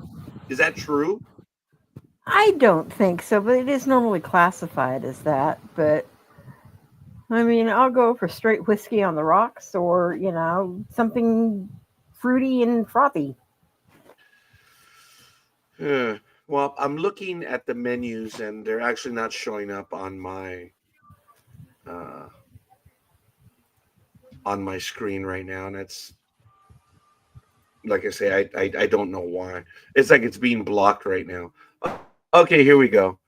Is that true? I don't think so, but it is normally classified as that. But I mean, I'll go for straight whiskey on the rocks or, something fruity and frothy. Well, I'm looking at the menus and they're actually not showing up uh, on my screen right now, and it's like I say, I don't know why. It's like it's being blocked right now. Okay, here we go.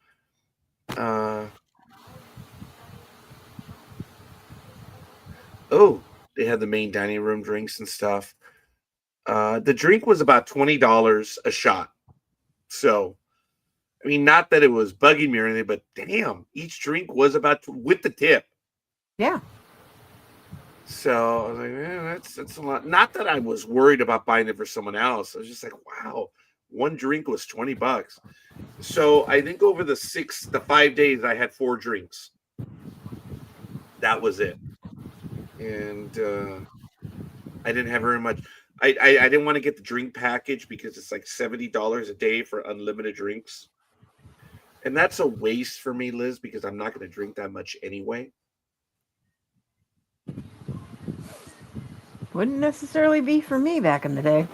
Oh, they had the main dining room drinks and stuff. The drink was about $20 a shot. So, I mean, not that it was bugging me or anything, but damn, each drink was about with the tip. Yeah. So I was like, man, that's a lot. Not that I was worried about buying it for someone else. I was just like, wow, one drink was $20. So I think over the 5 days, I had 4 drinks. That was it, and I didn't have very much. I didn't want to get the drink package because it's like $70 a day for unlimited drinks, and that's a waste for me, Liz, because I'm not going to drink that much anyway. Wouldn't necessarily be for me back in the day.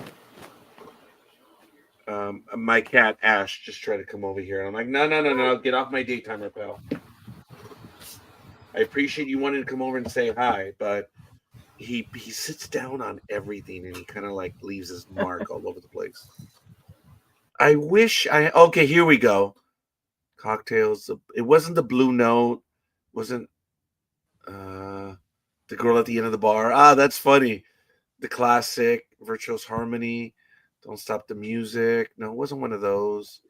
My cat Ash just tried to come over here. I'm like, no, get off my daytimer, pal. I appreciate you wanting to come over and say hi, but he sits down on everything and he kind of like leaves his mark all over the place. I wish I okay. Here we go. Cocktails. It wasn't the Blue Note. Wasn't the girl at the end of the bar? Ah, that's funny. The classic Virtuous Harmony. Don't Stop the Music. No, it wasn't one of those.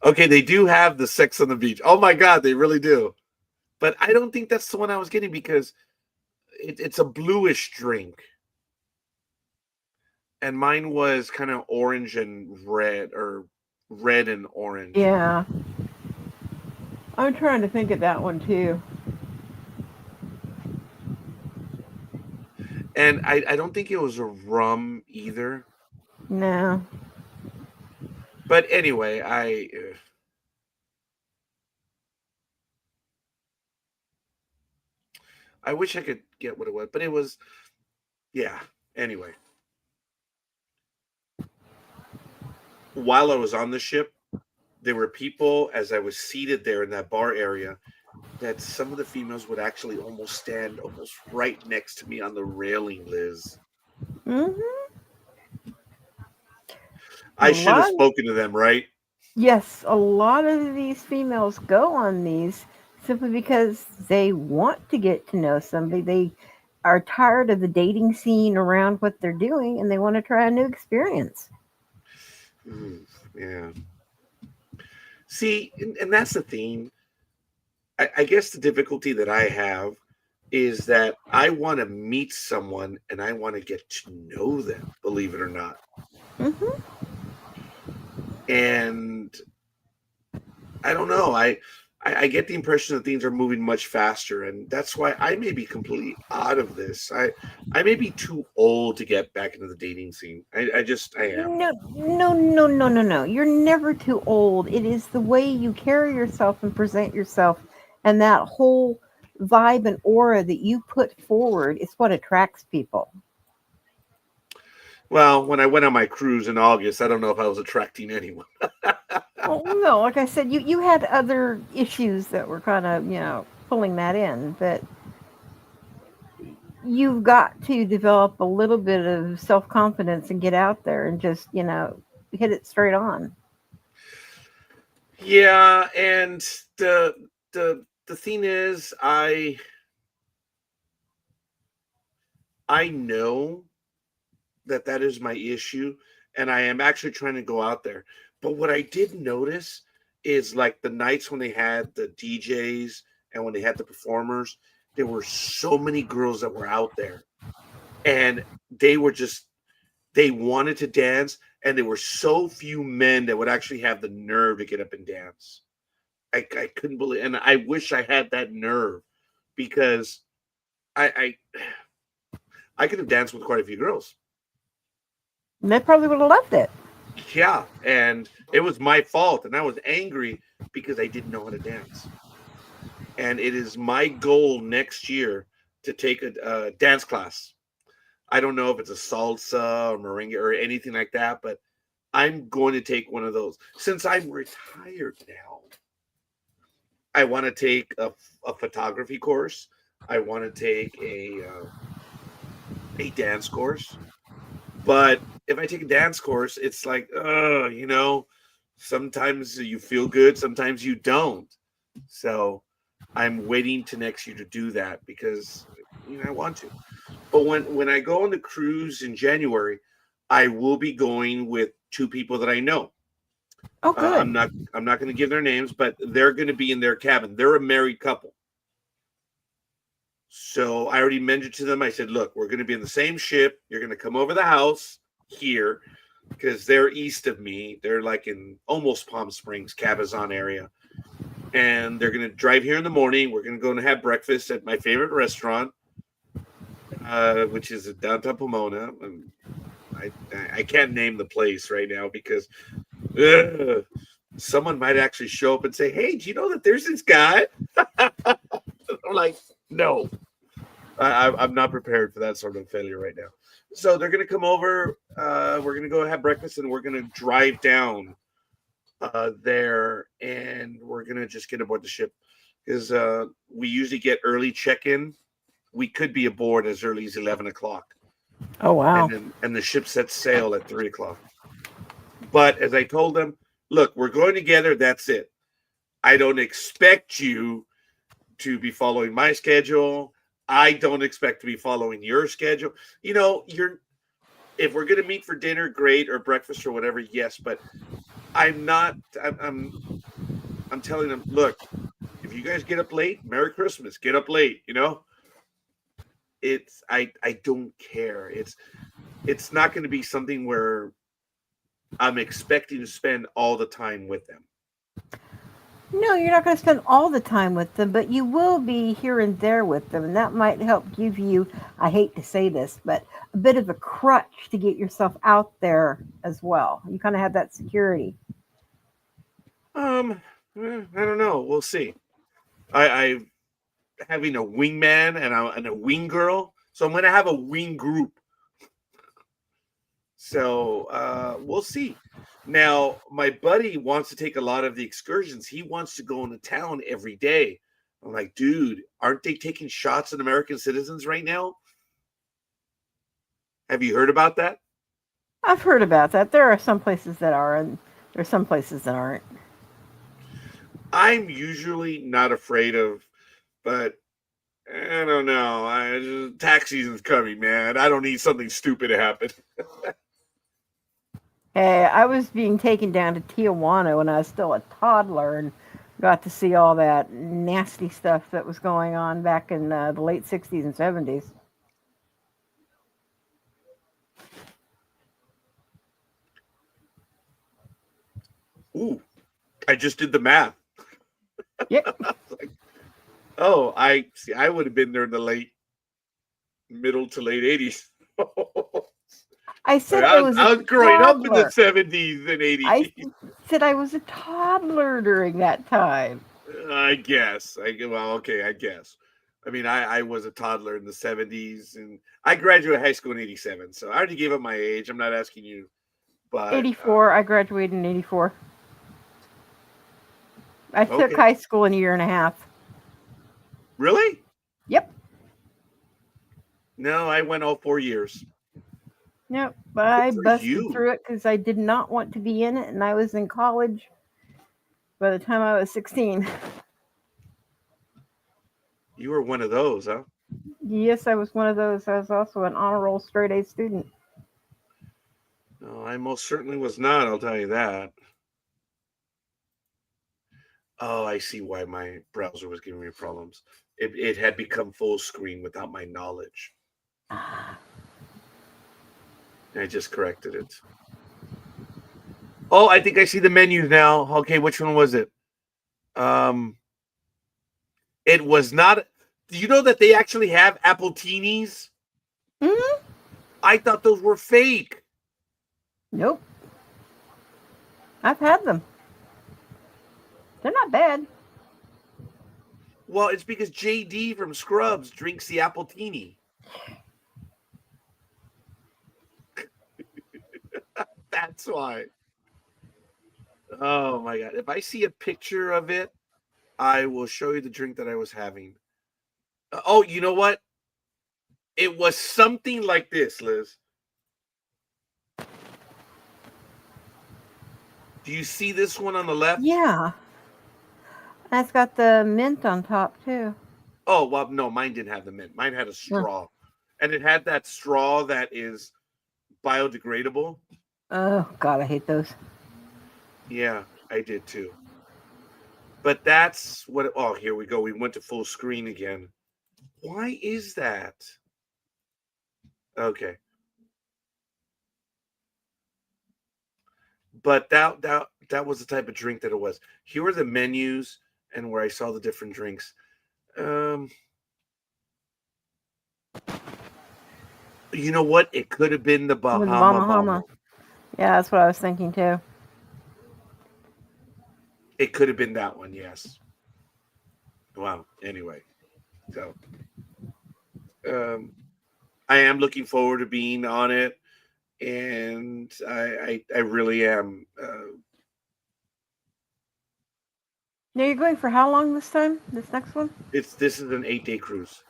Okay, they do have the Sex on the Beach. Oh my God, they really do. But I don't think that's the one I was getting because it's a bluish drink. And mine was kind of orange and red, or red and orange. Yeah. I'm trying to think of that one too. And I don't think it was a rum either. No. But anyway, I wish I could get what it was, but it was, yeah. Anyway, while I was on the ship, there were people as I was seated there in that bar area that some of the females would actually almost stand almost right next to me on the railing, Liz. Mm-hmm. I should have spoken to them, right? Yes, a lot of these females go on these simply because they want to get to know somebody. They are tired of the dating scene around what they're doing and they want to try a new experience. Yeah. See, and that's the thing. I guess the difficulty that I have is that I want to meet someone and I want to get to know them, believe it or not. Mm-hmm. And I don't know. I get the impression that things are moving much faster, and that's why I may be completely out of this. I may be too old to get back into the dating scene. I am. No. You're never too old. It is the way you carry yourself and present yourself, and that whole vibe and aura that you put forward is what attracts people. Well, when I went on my cruise in August, I don't know if I was attracting anyone. Well, no, like I said, you had other issues that were kind of pulling that in, but you've got to develop a little bit of self confidence and get out there and just hit it straight on. Yeah, and the thing is, I know that that is my issue, and I am actually trying to go out there. But what I did notice is like the nights when they had the DJs and when they had the performers, there were so many girls that were out there, and they were just they wanted to dance, and there were so few men that would actually have the nerve to get up and dance. I couldn't believe, and I wish I had that nerve because I I could have danced with quite a few girls. And they probably would have loved it. Yeah, and it was my fault, and I was angry because I didn't know how to dance. And it is my goal next year to take a dance class. I don't know if it's a salsa or merengue or anything like that, but I'm going to take one of those. Since I'm retired now, I want to take a photography course. I want to take a dance course. But if I take a dance course, it's like, sometimes you feel good, sometimes you don't. So I'm waiting to next year to do that because I want to. But when I go on the cruise in January, I will be going with two people that I know. Oh, I'm good. not I'm not going to give their names, but they're going to be in their cabin. They're a married couple. So I already mentioned to them, I said, look, we're going to be in the same ship. You're going to come over the house here because they're east of me. They're like in almost Palm Springs, Cabazon area. And they're going to drive here in the morning. We're going to go and have breakfast at my favorite restaurant, which is in downtown Pomona. And I can't name the place right now because someone might actually show up and say, hey, do you know that there's this guy? I'm like, no. I'm not prepared for that sort of failure right now. So they're going to come over. We're going to go have breakfast, and we're going to drive down there, and we're going to just get aboard the ship because we usually get early check-in. We could be aboard as early as 11 o'clock, Oh, wow. and the ship sets sail at 3 o'clock. But as I told them, look, we're going together. That's it. I don't expect you to be following my schedule. I don't expect to be following your schedule. You're if we're gonna meet for dinner, great, or breakfast or whatever, yes. But I'm not. I'm telling them, look, if you guys get up late, Merry Christmas. Get up late. It's I don't care. It's not going to be something where I'm expecting to spend all the time with them. No, you're not going to spend all the time with them, but you will be here and there with them. And that might help give you, I hate to say this, but a bit of a crutch to get yourself out there as well. You kind of have that security. I don't know. We'll see. I having a wingman and a wing girl, so I'm going to have a wing group. So we'll see. Now, my buddy wants to take a lot of the excursions. He wants to go into town every day. I'm like, dude, aren't they taking shots at American citizens right now? Have you heard about that? I've heard about that. There are some places that are, and there are some places that aren't. I'm usually not afraid of, but I don't know. Tax season's coming, man. I don't need something stupid to happen. Hey, I was being taken down to Tijuana when I was still a toddler and got to see all that nasty stuff that was going on back in the late 60s and 70s. Ooh, I just did the math. Yep. Like, oh, I see. I would have been there in the middle to late 80s. I said I was a I was growing up in the toddler. 70s and I 80s. said I was a toddler during that time. I guess. Okay, I guess. I mean, I was a toddler in the 70s, and I graduated high school in 87. So I already gave up my age. I'm not asking you, but 84. I graduated in 84. I took okay. high school in a year and a half. Really? Yep. No, I went all 4 years. Yep. Good I for busted you. through it because I did not want to be in it, and I was in college by the time I was 16. You were one of those, huh? Yes, I was one of those. I was also an honor roll straight A student. No, I most certainly was not. I'll tell you that. Oh, I see why my browser was giving me problems. It had become full screen without my knowledge. I just corrected it. Oh, I think I see the menus now. Okay, which one was it? Um, it was not. Do you know that they actually have Appletinis? Mm-hmm. I thought those were fake. Nope. I've had them. They're not bad. Well, it's because JD from Scrubs drinks the Appletini. That's why. Oh my god! If I see a picture of it, I will show you the drink that I was having. Oh, you know what? It was something like this, Liz. Do you see this one on the left? Yeah. That's got the mint on top too. Oh, well, no, mine didn't have the mint. Mine had a Huh. straw. And it had that straw that is biodegradable. Oh God, I hate those. Yeah, I did too. But that's what. Oh, here we go. We went to full screen again. Why is that? Okay. But that was the type of drink that it was. Here are the menus and where I saw the different drinks. You know what? It could have been the With the Bahama Bahama. Mama. Yeah, that's what I was thinking too. It could have been that one, yes. Wow. Anyway, so um, I am looking forward to being on it, and I really am. Now you're going for how long this time? This next one? This is an 8-day cruise.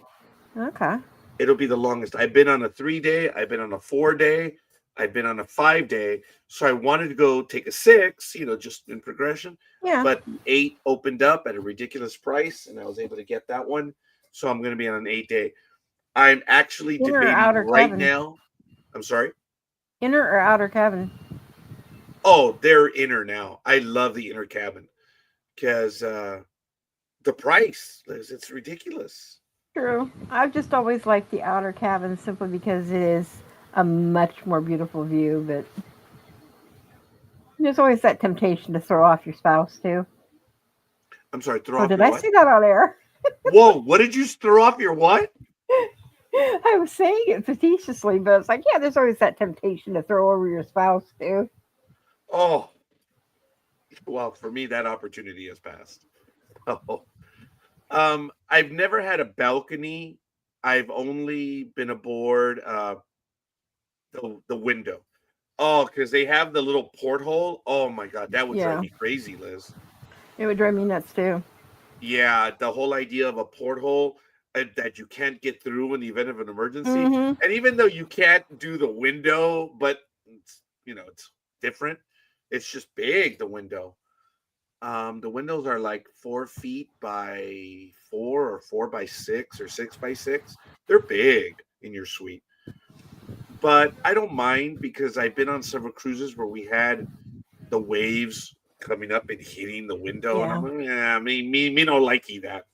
Okay. It'll be the longest. I've been on a 3-day. I've been on a 4-day. I've been on a 5-day. So I wanted to go take a 6, just in progression. Yeah. But 8 opened up at a ridiculous price, and I was able to get that one. So I'm going to be on an 8-day. I'm actually Inner or debating outer right cabin? now. I'm sorry. Inner or outer cabin? Oh, they're inner now. I love the inner cabin because the price, Liz, it's ridiculous. True. I've just always liked the outer cabin simply because it is a much more beautiful view, but there's always that temptation to throw off your spouse too. I'm sorry, throw Oh, off did your I what? say that on air? Whoa, what did you throw off your what? I was saying it facetiously, but it's like, yeah, there's always that temptation to throw over your spouse too. Oh, well, for me, that opportunity has passed. Oh. I've never had a balcony. I've only been aboard the window. Oh, because they have the little porthole. Oh my god, that would drive Yeah, me crazy, Liz. it would drive me nuts too. Yeah, the whole idea of a porthole that you can't get through in the event of an emergency. Mm-hmm. And even though you can't do the window, but it's different. It's just big, the window. The windows are like 4 feet by 4 or 4 by 6 or 6 by 6. They're big in your suite. But I don't mind because I've been on several cruises where we had the waves coming up and hitting the window, and I'm Yeah. like, yeah, me no likey that.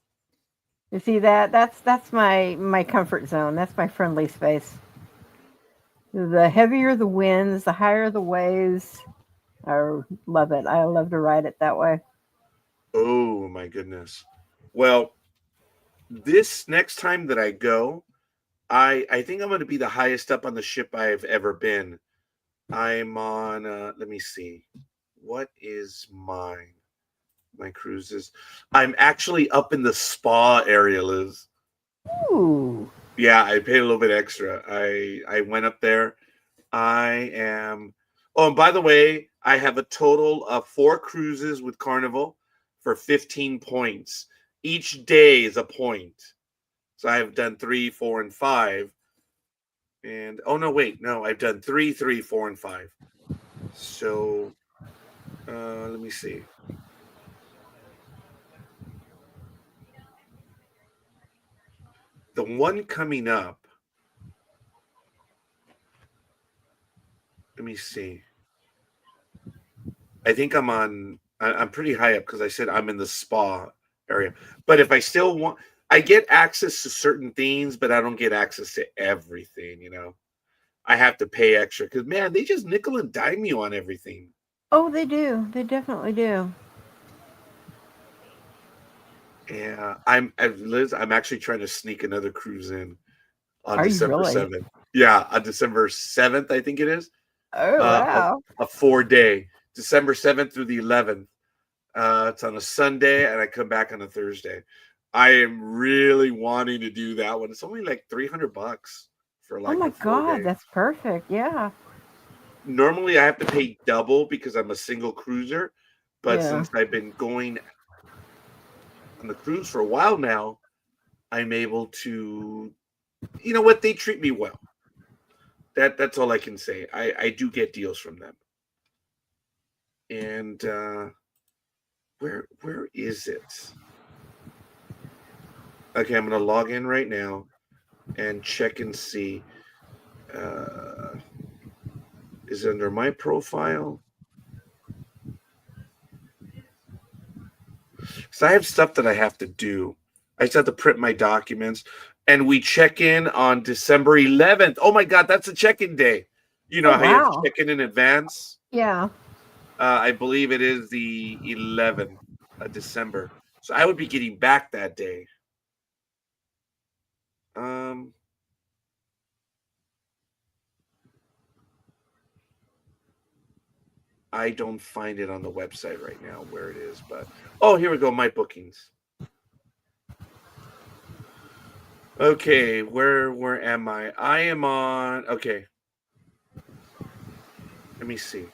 You see that? That's my comfort zone. That's my friendly space. The heavier the winds, the higher the waves. I love it. I love to ride it that way. Oh my goodness. Well, this next time that I go, I think I'm going to be the highest up on the ship I've ever been. I'm on. Let me see. What is mine? My cruises. I'm actually up in the spa area, Liz. Ooh. Yeah, I paid a little bit extra. I went up there. I am. Oh, and by the way, I have a total of 4 cruises with Carnival for 15 points. Each day is a point. So I've done 3, 4, and 5. And oh no, wait, no, I've done 3, 3, 4, and 5. So let me see. the one coming up. Let me see. I think I'm pretty high up because I said I'm in the spa area. But if I still want, I get access to certain things, but I don't get access to everything. I have to pay extra because man, they just nickel and dime you on everything. Oh, they do. They definitely do. Yeah, Liz. I'm actually trying to sneak another cruise in on Are you December really? 7th. Yeah, on December 7th, I think it is. Oh, A wow. 4-day, December 7th through the 11th. It's on a Sunday, and I come back on a Thursday. I am really wanting to do that one. It's only like $300 for Oh like my a God, 4-day. that's perfect. Yeah. Normally, I have to pay double because I'm a single cruiser, but Yeah. since I've been going on the cruise for a while now, I'm able to. You know what? They treat me well. That's all I can say. I do get deals from them. And where is it? Okay, I'm gonna log in right now and check and see. Uh, is it under my profile? So I have stuff that I have to do. I just have to print my documents, and we check in on December 11th. Oh my God, that's a check-in day. You Oh, know how you have to wow. check in advance. Yeah. I believe it is the 11th of December. So I would be getting back that day. Um, I don't find it on the website right now where it is, but oh, here we go. My bookings. Okay, where am I? I am on. Okay, let me see.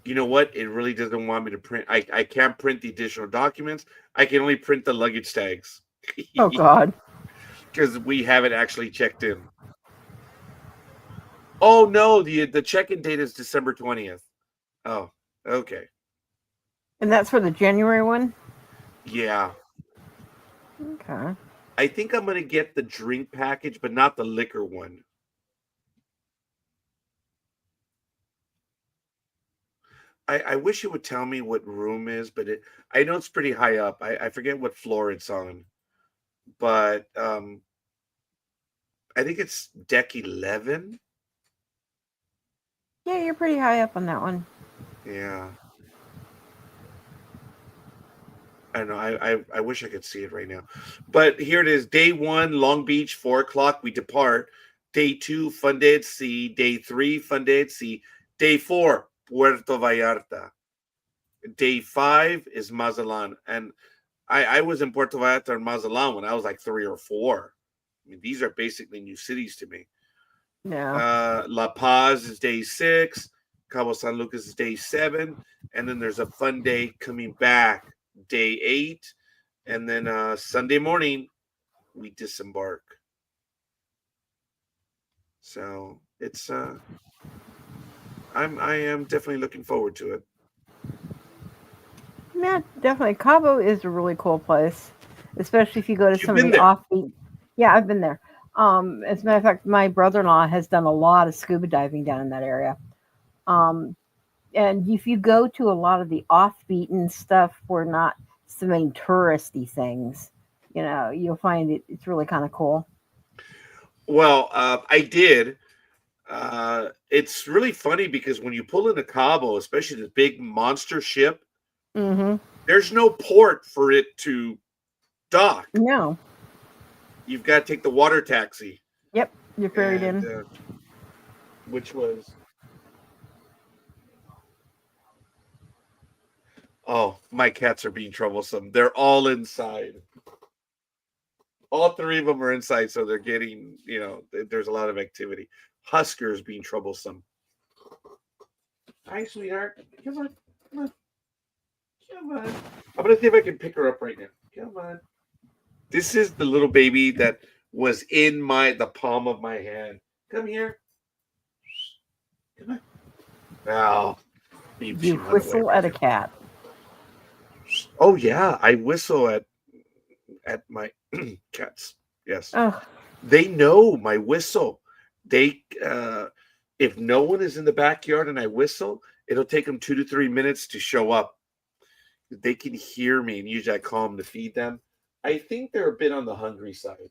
You know what? It really doesn't want me to print. I can't print the additional documents. I can only print the luggage tags Oh, God. because we haven't actually checked in. Oh no, the check-in date is December 20th. Oh, okay. And that's for the January one? Yeah. Okay. I think I'm gonna get the drink package, but not the liquor one. I wish it would tell me what room is, but I know it's pretty high up. I forget what floor it's on, but I think it's deck 11. Yeah, you're pretty high up on that one. Yeah. I don't know. I wish I could see it right now. But here it is. Day 1, Long Beach, 4 o'clock. We depart. Day 2, Fun Day at Sea. Day 3, Fun Day at Sea. Day 4, Puerto Vallarta. Day 5 is Mazatlan. And I was in Puerto Vallarta and Mazatlan when I was like 3 or 4. I mean, these are basically new cities to me. Yeah. La Paz is day 6. Cabo San Lucas is day 7. And then there's a fun day coming back, day 8. And then Sunday morning, we disembark. So it's I am definitely looking forward to it. Yeah, definitely. Cabo is a really cool place, especially if you go to You've some of been the there. offbeat. Yeah, I've been there. As a matter of fact, my brother-in-law has done a lot of scuba diving down in that area. Um, and if you go to a lot of the offbeaten stuff, where not the main touristy things, you'll find it's really kind of cool. Well, I did. It's really funny because when you pull into Cabo, especially the big monster ship, Mm-hmm. there's no port for it to dock. No. You've got to take the water taxi, Yep. You're ferried and in. which was oh, my cats are being troublesome. They're all inside. All three of them are inside, so they're getting there's a lot of activity. Huskers being troublesome. Hi, sweetheart. Come on, come on, come on. I'm gonna see if I can pick her up right now. Come on. This is the little baby that was in the palm of my hand. Come here. Come on. Now, She You went away whistle right at a now. cat. Oh yeah, I whistle at my cats. Yes, Oh, they know my whistle. They if no one is in the backyard and I whistle, it'll take them 2 to 3 minutes to show up. They can hear me, and usually I call them to feed them. I think they're a bit on the hungry side.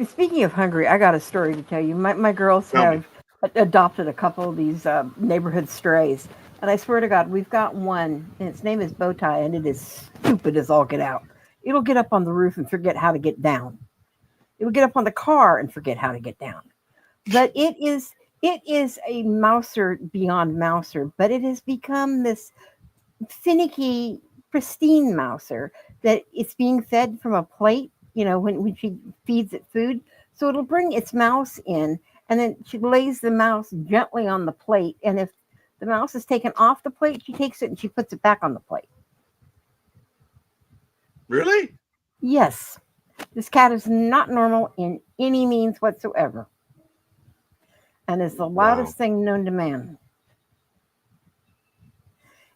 speaking of hungry, I got a story to tell you. My girls Tell me. have adopted a couple of these neighborhood strays, and I swear to God, we've got one, and its name is Bowtie, and it is stupid as all get out. It'll get up on the roof and forget how to get down. It will get up on the car and forget how to get down. But it is a mouser beyond mouser, but it has become this finicky, pristine mouser that it's being fed from a plate, when she feeds it food. So it'll bring its mouse in and then she lays the mouse gently on the plate. And if the mouse is taken off the plate, she takes it and she puts it back on the plate. Really? Yes, this cat is not normal in any means whatsoever and is the Wow. loudest thing known to man.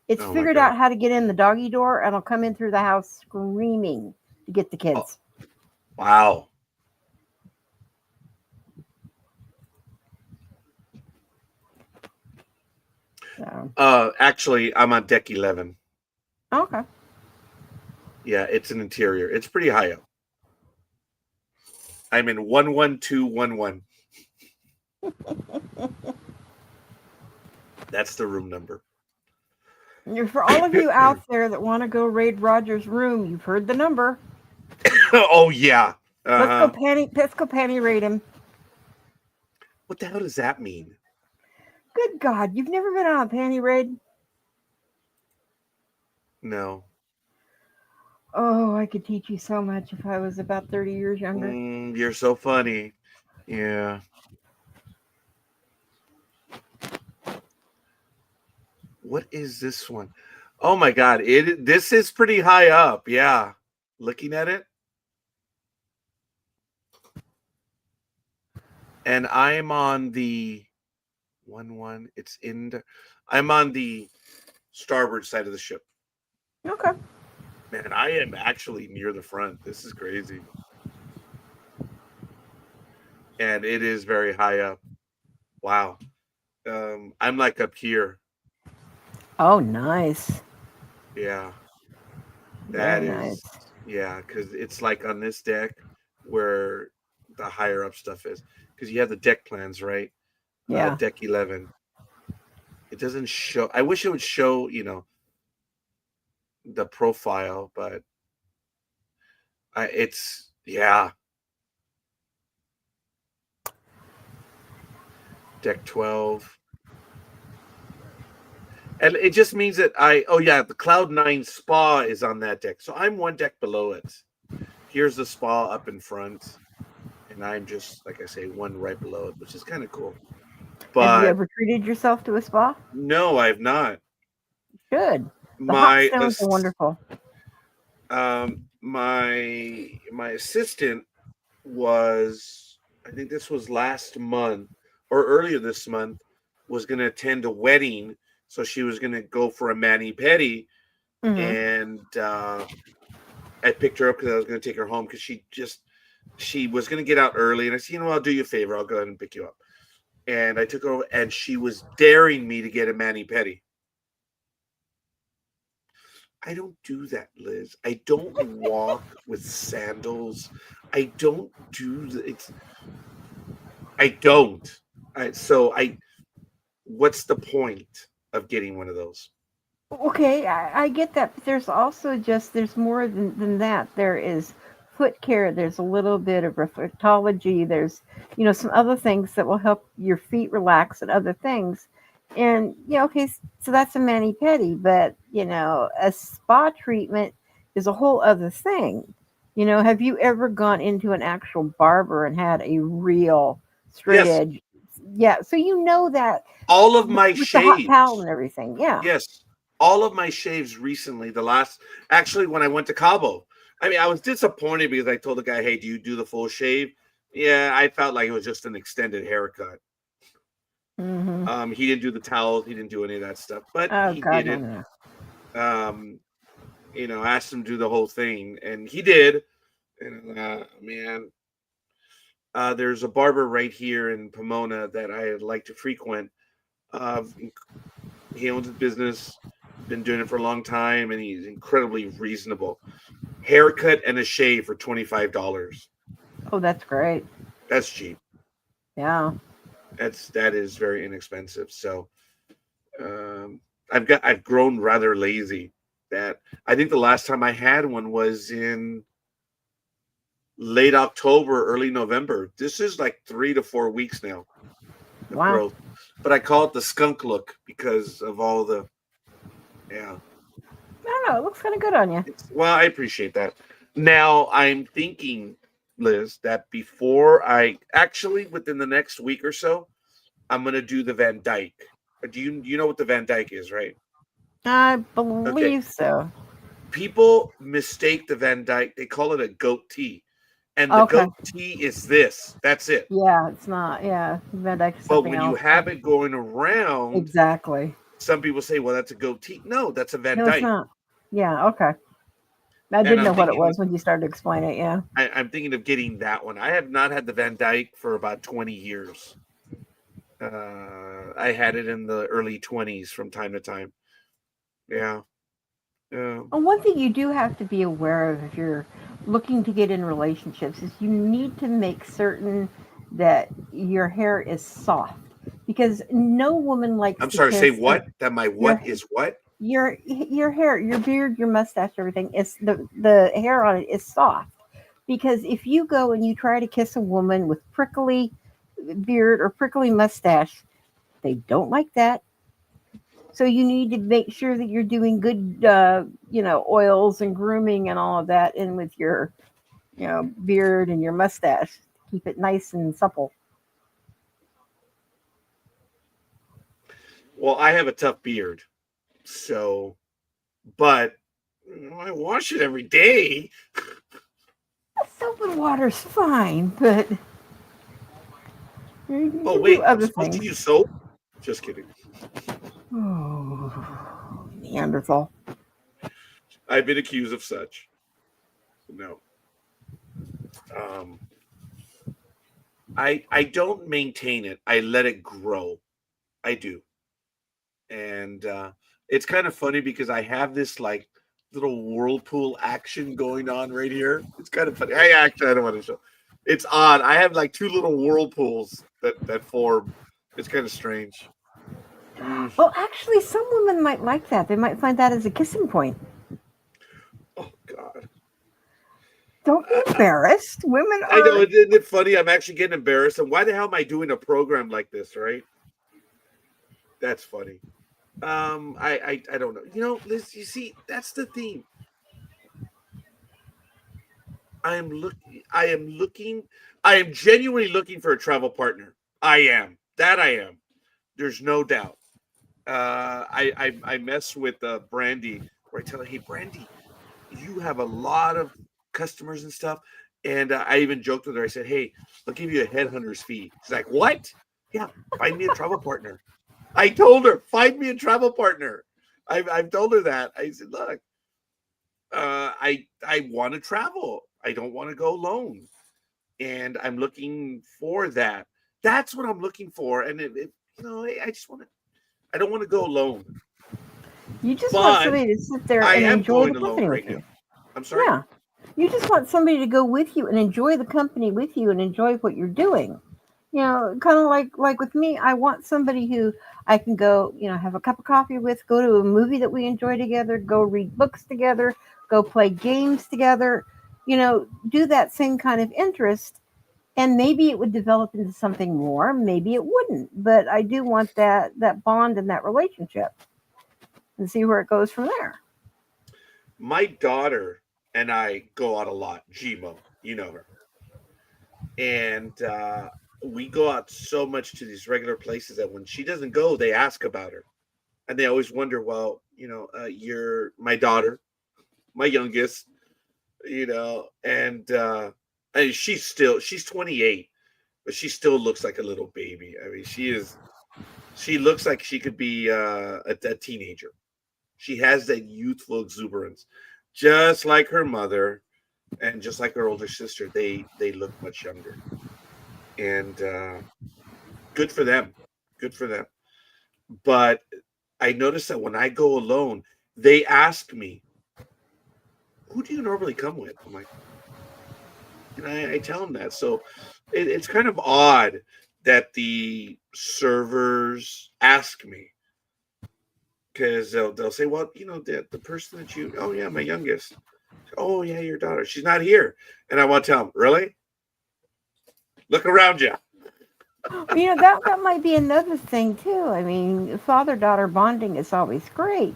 It's Oh my figured god. out how to get in the doggy door and it'll come in through the house screaming to get the Oh, kids. wow. So, Actually, I'm on deck 11. okay. Yeah, it's an interior. It's pretty high up. I'm in 11211. That's the room number. For all of you out there that want to go raid Roger's room, you've heard the number. Oh yeah. Uh-huh. Let's go panty raid him. What the hell does that mean? Good God, you've never been on a panty raid? No. Oh, I could teach you so much if I was about 30 years younger. You're so funny. Yeah. What is this one? Oh my god, this is pretty high up. Yeah. Looking at it. And I'm on the it's I'm on the starboard side of the ship. Okay. Man, I am actually near the front. This is crazy. And it is very high up. Wow. I'm like up here. Oh, nice. Yeah. That Very is, nice. yeah, because it's like on this deck where the higher up stuff is. Because you have the deck plans, right? Yeah. Deck 11. It doesn't show. I wish it would show, the profile, but yeah. Deck 12. And it just means that the Cloud9 spa is on that deck. So I'm one deck below it. Here's the spa up in front. And I'm just, like I say, one right below it, which is kind of cool. But have you ever treated yourself to a spa? No, I've not. Good. The hot stones are wonderful. My assistant was, I think this was last month or earlier this month, was going to attend a wedding. So she was going to go for a mani-pedi. Mm-hmm. And I picked her up because I was going to take her home because she was going to get out early. And I said, I'll do you a favor. I'll go ahead and pick you up. And I took her over and she was daring me to get a mani-pedi. I don't do that, Liz. I don't walk with sandals. I don't do it. I don't. What's the point of getting one of those? Okay, I get that, but there's also there's more than that. There is foot care. There's a little bit of reflexology. There's, some other things that will help your feet relax and other things. And, okay, so that's a mani-pedi, but, a spa treatment is a whole other thing. Have you ever gone into an actual barber and had a real straight edge? Yeah, so that all of my with shaves, the hot towel and everything. Yeah. Yes, all of my shaves recently. Actually, when I went to Cabo, I was disappointed because I told the guy, "Hey, do you do the full shave?" Yeah, I felt like it was just an extended haircut. He didn't do the towels. He didn't do any of that stuff, but Oh he God, did no, it. no. Asked him to do the whole thing, and he did. And man, there's a barber right here in Pomona that I like to frequent. Uh, he owns a business, been doing it for a long time, and he's incredibly reasonable. Haircut and a shave for $25. Oh, that's great. That's cheap. Yeah. That is very inexpensive. So I've grown rather lazy. That I think the last time I had one was in late October, early November. This is like 3 to 4 weeks now of Wow. growth. But I call it the skunk look because of all the yeah. I don't know. It looks kind of good on you. Well, I appreciate that. Now I'm thinking, Liz, that before I actually within the next week or so, I'm gonna do the Van Dyke. Do you know what the Van Dyke is, right? I Okay. believe so. People mistake the Van Dyke. They call it a goatee, and the Okay. goatee is this. That's it. Yeah, it's not. Yeah, Van Dyke is But something when else. you have it going around, Exactly. some people say, "Well, that's a goatee." No, that's a Van No, it's Dyke. not. Yeah. Okay. I And didn't I'm know what it thinking, was when you started to explain it. Yeah. I'm thinking of getting that one. I have not had the Van Dyke for about 20 years. I had it in the early 20s from time to time. Yeah. Yeah. And one thing you do have to be aware of if you're looking to get in relationships is you need to make certain that your hair is soft because no woman likes I'm to sorry, say kiss what? That my your what is what? your hair, your beard, your mustache, everything is the hair on it is soft. Because if you go and you try to kiss a woman with prickly beard or prickly mustache, they don't like that. So you need to make sure that you're doing good, oils and grooming and all of that, and with your, beard and your mustache, keep it nice and supple. Well, I have a tough beard. So, but I wash it every day. Soap and water's fine, but you Oh, can do wait, I'm other supposed to things. use soap? Just kidding. Oh, Neanderthal. I've been accused of such. No. Um, I don't maintain it. I let it grow. I do. And it's kind of funny because I have this like little whirlpool action going on right here. It's kind of funny. I don't want to show. It's odd. I have like two little whirlpools that form. It's kind of strange. Mm. Well, actually, some women might like that. They might find that as a kissing point. Oh God. Don't be I, embarrassed. Women I know, are. isn't it funny? I'm actually getting embarrassed. And why the hell am I doing a program like this, right? That's funny. I don't know. Liz, you see, that's the thing. I am looking. I am genuinely looking for a travel partner. I am. That I am. There's no doubt. I mess with Brandy where I tell her, "Hey, Brandy, you have a lot of customers and stuff." And I even joked with her. I said, "Hey, I'll give you a headhunter's fee." She's like, "What?" Yeah, find me a travel partner. I told her, "Find me a travel partner." I've told her that. I said, "Look, I want to travel. I don't want to go alone, and I'm looking for that. That's what I'm looking for. And I just want to. I don't want to go alone, You just want but somebody to sit there I and am enjoy the going alone company right with now. you. I'm sorry. Yeah. You just want somebody to go with you and enjoy the company with you and enjoy what you're doing. Kind of like with me, I want somebody who I can go, have a cup of coffee with, go to a movie that we enjoy together, go read books together, go play games together, do that same kind of interest. And maybe it would develop into something more, maybe it wouldn't. But I do want that bond and that relationship and see where it goes from there. My daughter and I go out a lot. Gmo, you know her, and we go out so much to these regular places that when she doesn't go, they ask about her, and they always wonder, well, you're my daughter, my youngest, and she's 28, but she still looks like a little baby. I mean, she is. She looks like she could be a teenager. She has that youthful exuberance, just like her mother, and just like her older sister. They look much younger, and good for them. Good for them. But I noticed that when I go alone, they ask me, "Who do you normally come with?" I'm like, and I tell them that. So it's kind of odd that the servers ask me because they'll say, "Well, the person that you, oh yeah, my youngest, oh yeah, your daughter, she's not here," and I want to tell them, "Really? Look around you." That might be another thing too. I mean, father-daughter bonding is always great,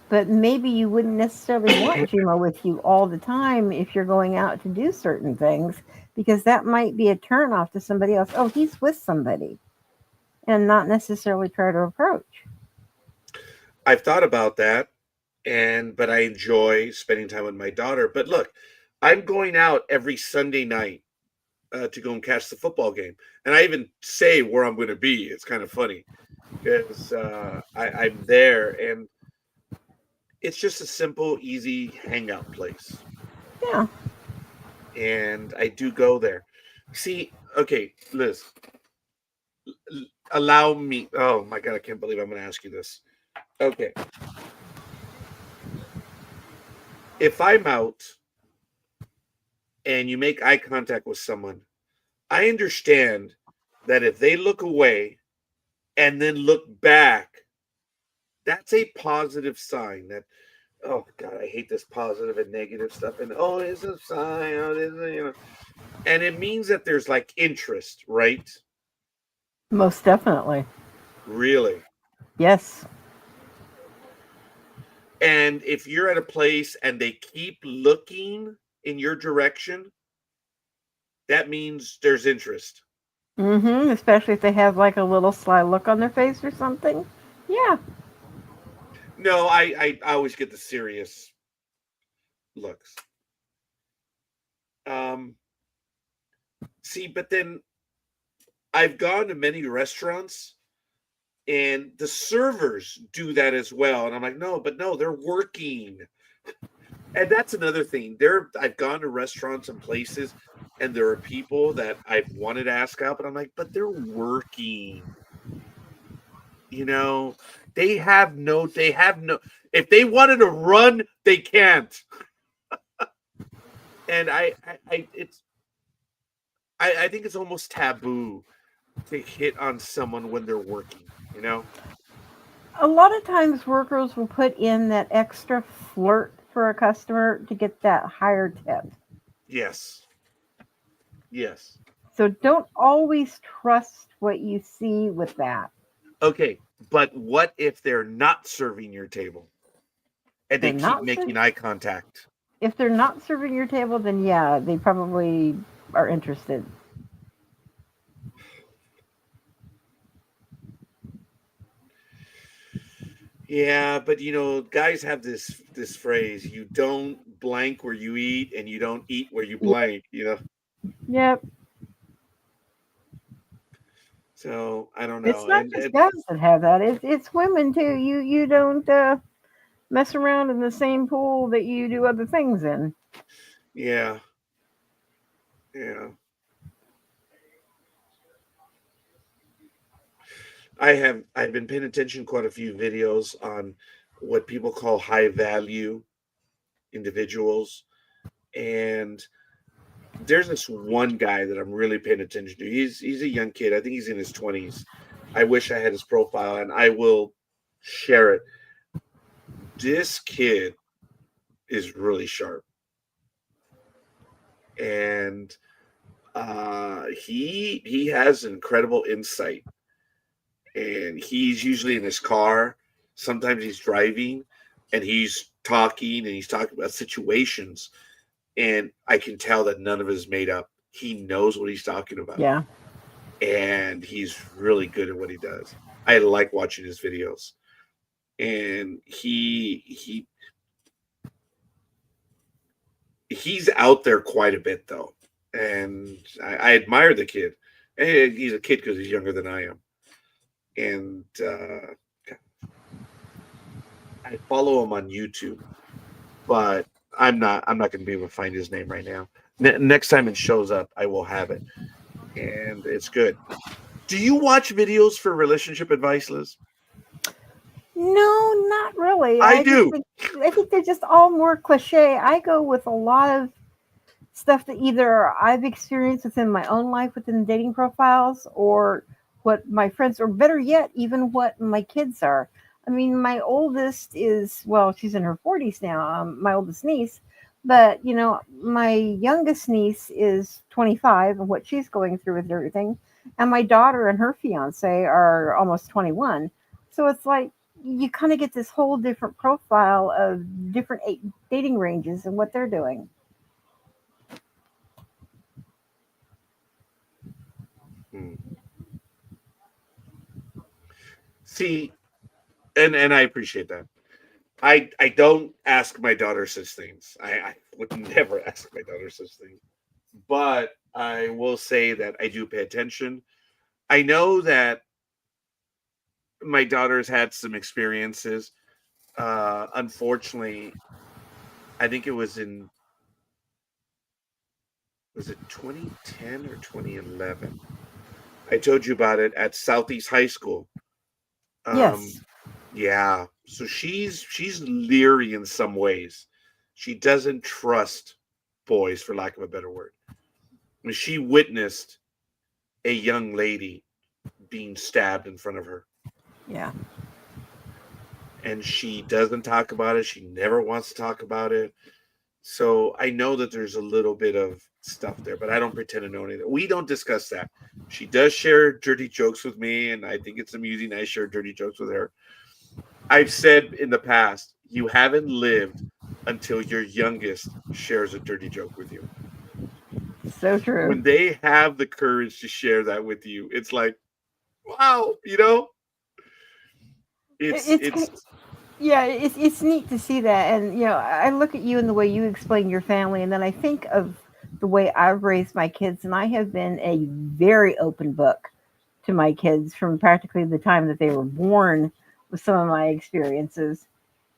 but maybe you wouldn't necessarily want Jima with you all the time if you're going out to do certain things, because that might be a turnoff to somebody else. Oh, he's with somebody, and not necessarily try to approach. I've thought about that, but I enjoy spending time with my daughter. But look, I'm going out every Sunday night to go and catch the football game, and I even say where I'm going to be. It's kind of funny because I'm there, and it's just a simple, easy hangout place, Yeah. and I do go there. See, okay, Liz, allow me. Oh my God, I can't believe I'm going to ask you this. Okay, if I'm out and you make eye contact with someone, I understand that if they look away and then look back, that's a positive sign that, oh God, I hate this positive and negative stuff. And oh, it's a sign, oh, this is. And it means that there's like interest, right? Most definitely. Really. Yes. And if you're at a place and they keep looking in your direction, that means there's interest. Especially if they have like a little sly look on their face or something. Yeah. No, I always get the serious looks. Um, See, but then I've gone to many restaurants and the servers do that as well. And I'm like, no, but no, they're working. And that's another thing. I've gone to restaurants and places and there are people that I've wanted to ask out, but I'm like, but they're working. You know, they have no if they wanted to run, they can't. And I think it's almost taboo to hit on someone when they're working. A lot of times workers will put in that extra flirt for a customer to get that higher tip. Yes. Yes. So don't always trust what you see with that. Okay, but what if they're not serving your table and they They're keep not making eye contact? If they're not serving your table, then yeah, they probably are interested. Yeah, but guys have this phrase, you don't blank where you eat and you don't eat where you Yeah. blank. Yep. So, I don't It's know. not just guys that have that. It's women too. You don't mess around in the same pool that you do other things in. Yeah. Yeah. I've been paying attention quite a few videos on what people call high value individuals, and there's this one guy that I'm really paying attention to. He's a young kid. I think he's in his 20s. I wish I had his profile and I will share it. This kid is really sharp. And he has incredible insight. And he's usually in his car. Sometimes he's driving and he's talking about situations. And I can tell that none of it is made up. He knows what he's talking about. Yeah. And he's really good at what he does. I like watching his videos. And he's out there quite a bit though. And I admire the kid. And he's a kid because he's younger than I am. and I follow him on YouTube, but I'm not going to be able to find his name right now. Next time it shows up, I will have it, and it's good. Do you watch videos for relationship advice, Liz? No, not really. I do. I think they're just all more cliche. I go with a lot of stuff that either I've experienced within my own life within the dating profiles, or what my friends, or better yet, even what my kids are. I mean, my oldest is, well, she's in her 40s now, my oldest niece, but my youngest niece is 25 and what she's going through with everything. And my daughter and her fiance are almost 21. So it's like you kind of get this whole different profile of different dating ranges and what they're doing. Hmm. See, and I appreciate that. I don't ask my daughter such things. I would never ask my daughter such things. But I will say that I do pay attention. I know that my daughter's had some experiences. Unfortunately, I think it was it 2010 or 2011. I told you about it at Southeast High School. Um, Yes. yeah, so she's leery in some ways. She doesn't trust boys, for lack of a better word. I mean, she witnessed a young lady being stabbed in front of her, Yeah. and she doesn't talk about it. She never wants to talk about it. So I know that there's a little bit of stuff there, but I don't pretend to know anything. We don't discuss that. She does share dirty jokes with me, and I think it's amusing. I share dirty jokes with her. I've said in the past, you haven't lived until your youngest shares a dirty joke with you. So true. When they have the courage to share that with you, it's like, wow, you know, it's It's it's yeah, it's neat to see that, and I look at you and the way you explain your family, and then I think of the way I've raised my kids, and I have been a very open book to my kids from practically the time that they were born with some of my experiences,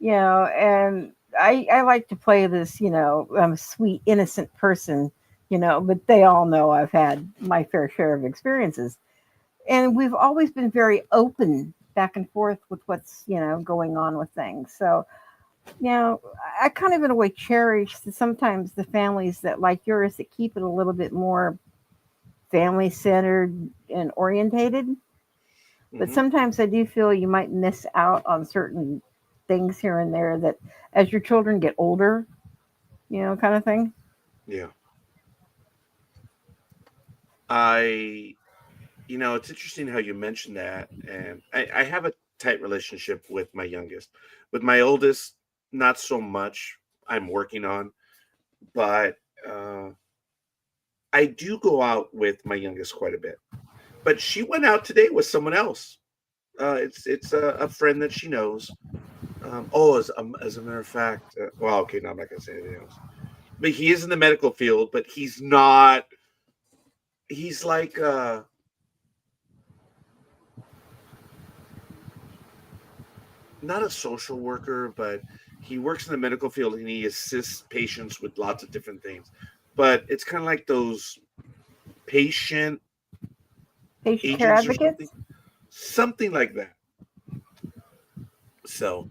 and I like to play this, I'm a sweet, innocent person, but they all know I've had my fair share of experiences. And we've always been very open back and forth with what's, going on with things. So, I kind of in a way cherish sometimes the families that like yours that keep it a little bit more family centered and orientated. But mhm, sometimes I do feel you might miss out on certain things here and there that as your children get older, kind of thing. yeah. I it's interesting how you mentioned that, and I have a tight relationship with my youngest. With my oldest, not so much. I'm working on, but uh, I do go out with my youngest quite a bit. But she went out today with someone else. It's a friend that she knows. As a matter of fact, well, okay, no, I'm not gonna say anything else. But he is in the medical field, but he's not. He's like not a social worker, but he works in the medical field and he assists patients with lots of different things. But it's kind of like those patient Patient care agents or something, advocates. something like that. So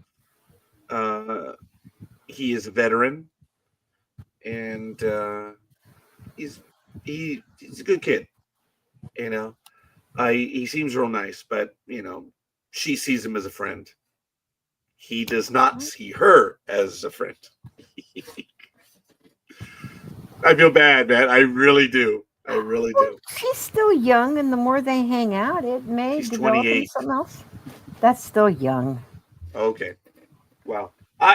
uh, he is a veteran, and he's he's a good kid. You know, he seems real nice, but she sees him as a friend. He does not see her as a friend. I feel bad, man. I really do. I really Well, do. she's still young, and the more they hang out, it may She's develop into 28. something else. That's still young. Okay. Well,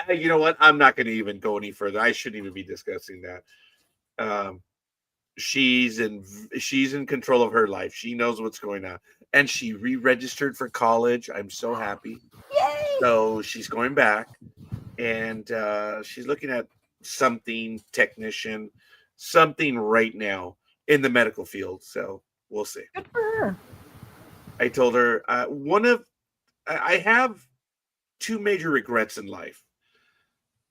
you know what? I'm not going to even go any further. I shouldn't even be discussing that. Um, she's in she's in control of her life. She knows what's going on, and she re-registered for college. I'm so happy. Yay! So she's going back, and she's looking at something technician, something right now in the medical field. So we'll see. Good for her. I told her I have two major regrets in life.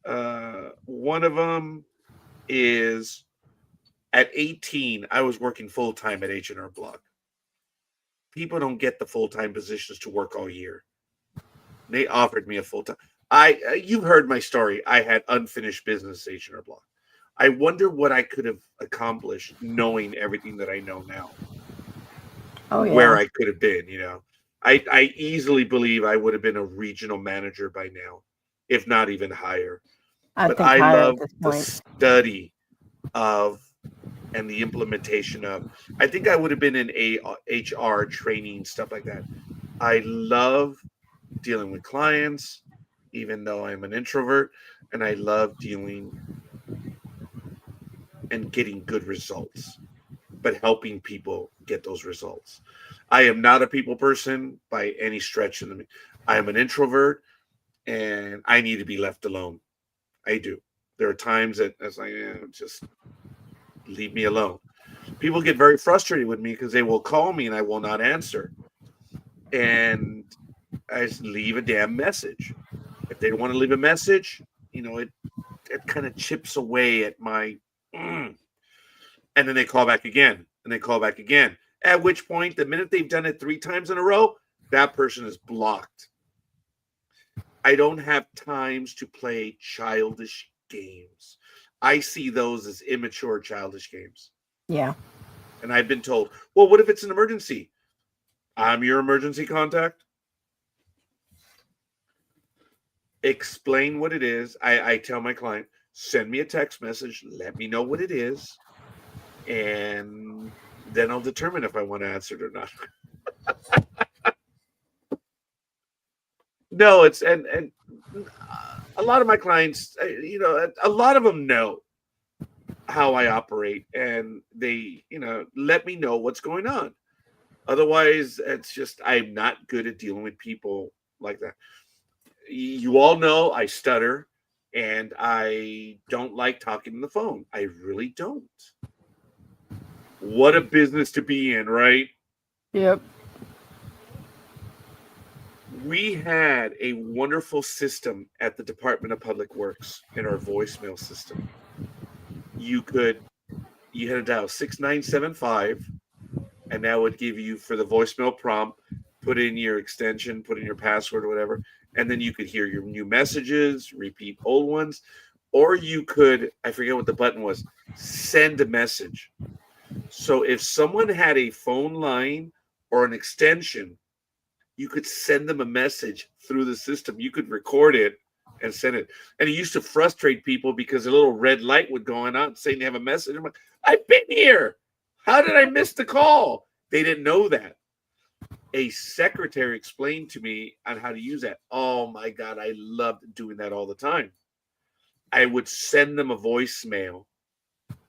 One of them is at 18, I was working full time at H&R Block. People don't get the full time positions to work all year. They offered me a full time. You've heard my story. I had unfinished business at H&R Block. I wonder what I could have accomplished knowing everything that I know now. Oh Where yeah. I could have been, I easily believe I would have been a regional manager by now, if not even higher. I But think I higher at love this the point. study of and the implementation of. I think I would have been in HR training, stuff like that. I love dealing with clients, even though I'm an introvert, and I love dealing and getting good results, but helping people get those results. I am not a people person by any stretch of the. I am an introvert, and I need to be left alone. I do. There are times that it's like, just leave me alone. People get very frustrated with me because they will call me and I will not answer, and I just leave a damn message. If they don't want to leave a message, it kind of chips away at my. Mm. And then they call back again, and they call back again. At which point, the minute they've done it 3 times in a row, that person is blocked. I don't have times to play childish games. I see those as immature, childish games. Yeah. And I've been told, well, what if it's an emergency? I'm your emergency contact. Explain what it is. I tell my client, send me a text message, let me know what it is, and then I'll determine if I want to answer it or not. No, it's and a lot of my clients, a lot of them know how I operate, and they, let me know what's going on. Otherwise, it's just I'm not good at dealing with people like that. You all know I stutter, and I don't like talking on the phone. I really don't. What a business to be in, right? Yep. We had a wonderful system at the Department of Public Works in our voicemail system. You had to dial 6975, and that would give you, for the voicemail prompt, put in your extension, put in your password or whatever, and then you could hear your new messages, repeat old ones, or you could, I forget what the button was, send a message. So if someone had a phone line or an extension, you could send them a message through the system. You could record it and send it. And it used to frustrate people because a little red light would go on saying they have a message. I'm like, I've been here. How did I miss the call? They didn't know that. A secretary explained to me on how to use that. Oh my God, I loved doing that all the time. I would send them a voicemail,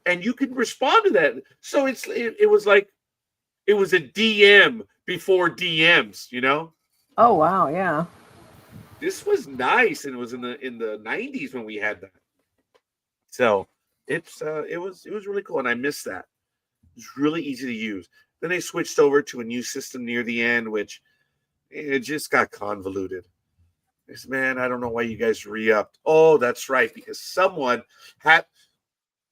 and you could respond to that. So it was like it was a DM before DMs. Oh wow, yeah. This was nice, and it was in the 90s when we had that. So it was really cool, and I miss that. It's really easy to use. Then they switched over to a new system near the end, which it just got convoluted. I said, man, I don't know why you guys re-upped. Oh, that's right, because someone had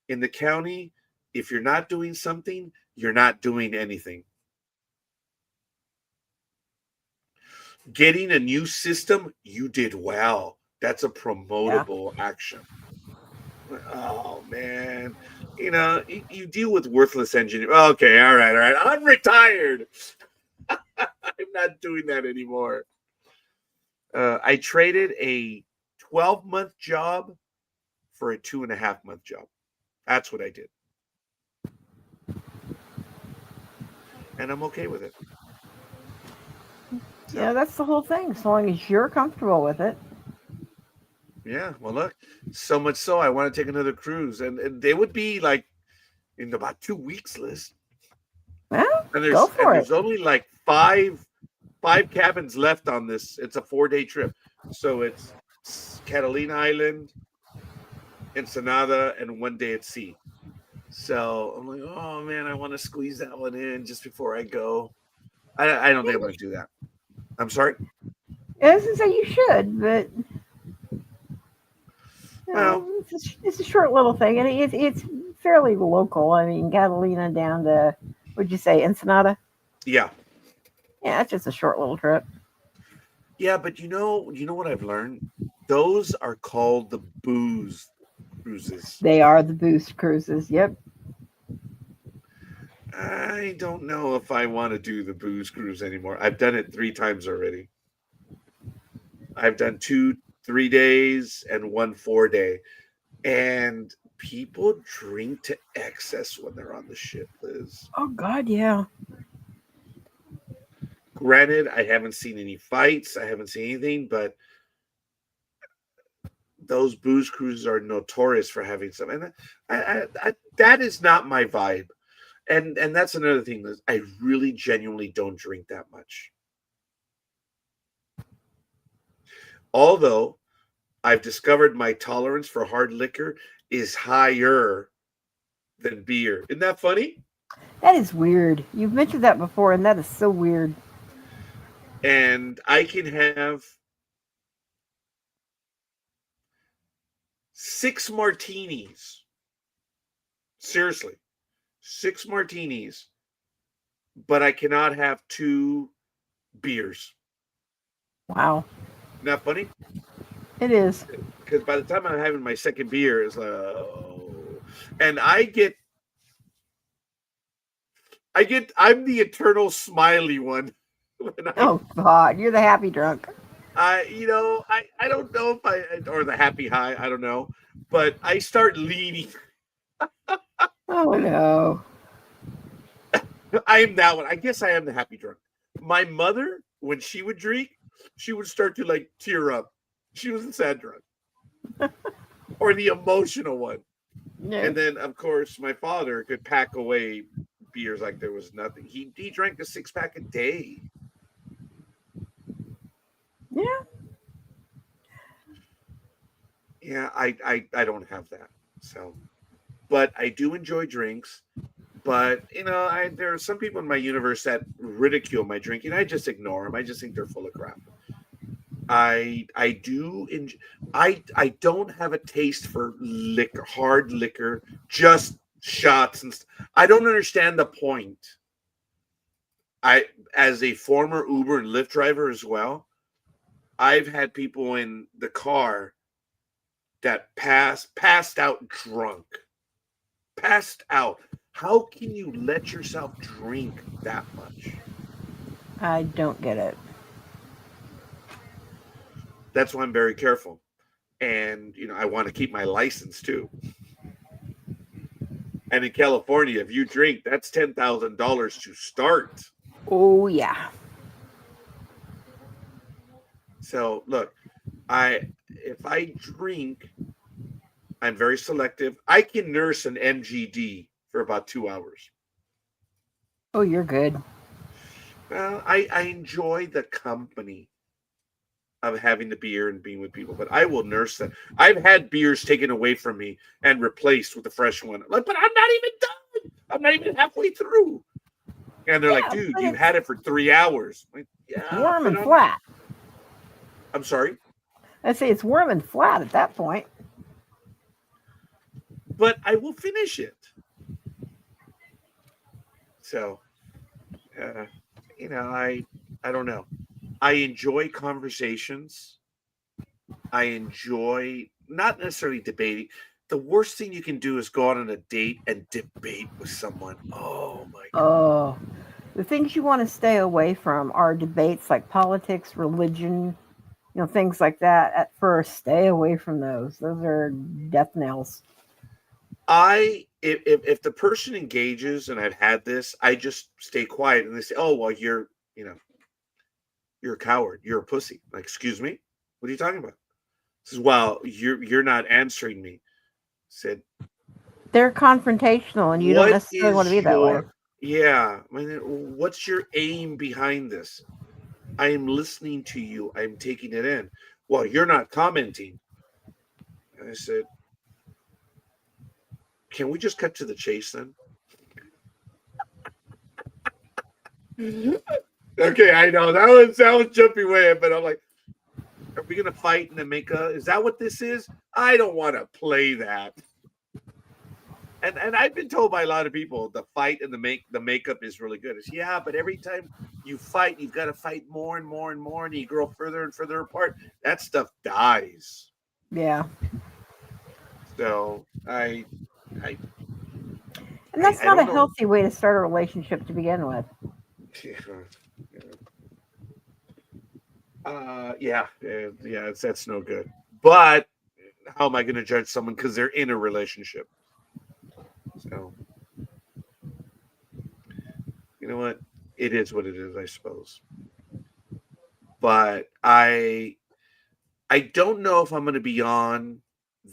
in the county, if you're not doing something, you're not doing anything. Getting a new system, you did well. That's a promotable action. Oh man, you deal with worthless engineers. Okay, all right. I'm retired. I'm not doing that anymore. I traded a 12-month job for a 2.5-month job. That's what I did, and I'm okay with it. So, Yeah, that's the whole thing. So long as you're comfortable with it. yeah. Well, look, so much so I want to take another cruise, and they would be like in about 2 weeks, Liz. Well, And go for it. there's only like five cabins left on this. It's a 4-day trip, so it's Catalina Island, Ensenada, and 1 day at sea. So I'm like, oh man, I want to squeeze that one in just before I go. I don't think I'm going to do that. I'm sorry. I was gonna say you should, but Well, it's a short little thing, and it's fairly local. I mean, Catalina down to what'd you say, Ensenada? yeah. Yeah, it's just a short little trip. Yeah, but you know what I've learned? Those are called the booze cruises. They are the boost cruises. Yep. I don't know if I want to do the booze cruise anymore. I've done it 3 times already. I've done 2 3 days and 1 4 day. And people drink to excess when they're on the ship, Liz. Oh God, yeah. Granted, I haven't seen any fights, I haven't seen anything, but those booze cruises are notorious for having some, and that is not my vibe. And that's another thing, Liz. I really genuinely don't drink that much. Although I've discovered my tolerance for hard liquor is higher than beer. Isn't that funny? That is weird. You've mentioned that before, and that is so weird. And I can have 6 martinis. Seriously, 6 martinis, but I cannot have 2 beers. Wow, Isn't that funny? it is. Because by the time I'm having my second beer, it's like, oh. And I'm the eternal smiley one. Oh God, you're the happy drunk. I don't know if or the happy high, I don't know, but I start leaning. Oh no. I am that one. I guess I am the happy drunk. My mother, when she would drink, she would start to like tear up. She was the sad drunk. Or the emotional one. Yeah. And then of course my father could pack away beers like there was nothing. He drank a 6-pack a day. Yeah. Yeah, I don't have that. So, but I do enjoy drinks. But there are some people in my universe that ridicule my drinking. I just ignore them. I just think they're full of crap. I do enjoy, I don't have a taste for liquor, hard liquor, just shots and I don't understand the point. I, as a former Uber and Lyft driver as well, I've had people in the car that passed out drunk. Passed out. How can you let yourself drink that much? I don't get it. That's why I'm very careful. And, I want to keep my license too. And in California, if you drink, that's $10,000 to start. Oh yeah. So look, if I drink, I'm very selective. I can nurse an MGD for about 2 hours. Oh, you're good. Well, I enjoy the company of having the beer and being with people, but I will nurse that. I've had beers taken away from me and replaced with a fresh one. Like, but I'm not even done. I'm not even halfway through. And they're like, dude, you had it for 3 hours. I'm like, yeah, Warm and flat. I'm sorry? I say it's warm and flat at that point. But I will finish it. So, I don't know. I enjoy conversations. I enjoy not necessarily debating. The worst thing you can do is go out on a date and debate with someone. Oh my God. Oh, the things you want to stay away from are debates like politics, religion, things like that. At first, stay away from those. Those are death knells. If the person engages, and I've had this, I just stay quiet, and they say, "Oh, well, you're a coward. You're a pussy." Like, excuse me, what are you talking about? Says, "Well, you're not answering me." Said, they're confrontational, and you don't necessarily want to be that way. Yeah, I mean, what's your aim behind this? I am listening to you. I'm taking it in. Well, you're not commenting. And I said, can we just cut to the chase then? Okay, I know that was jumping way, but I'm like, are we gonna fight in the makeup? Is that what this is? I don't want to play that. And I've been told by a lot of people the fight and the makeup is really good. It's yeah, but every time you fight, you've got to fight more and more and more, and you grow further and further apart. That stuff dies. Yeah. So I I And that's I not a don't know. healthy way to start a relationship to begin with. Yeah, that's no good. But how am I going to judge someone because they're in a relationship? So you know what? It is what it is, I suppose. But I don't know if I'm going to be on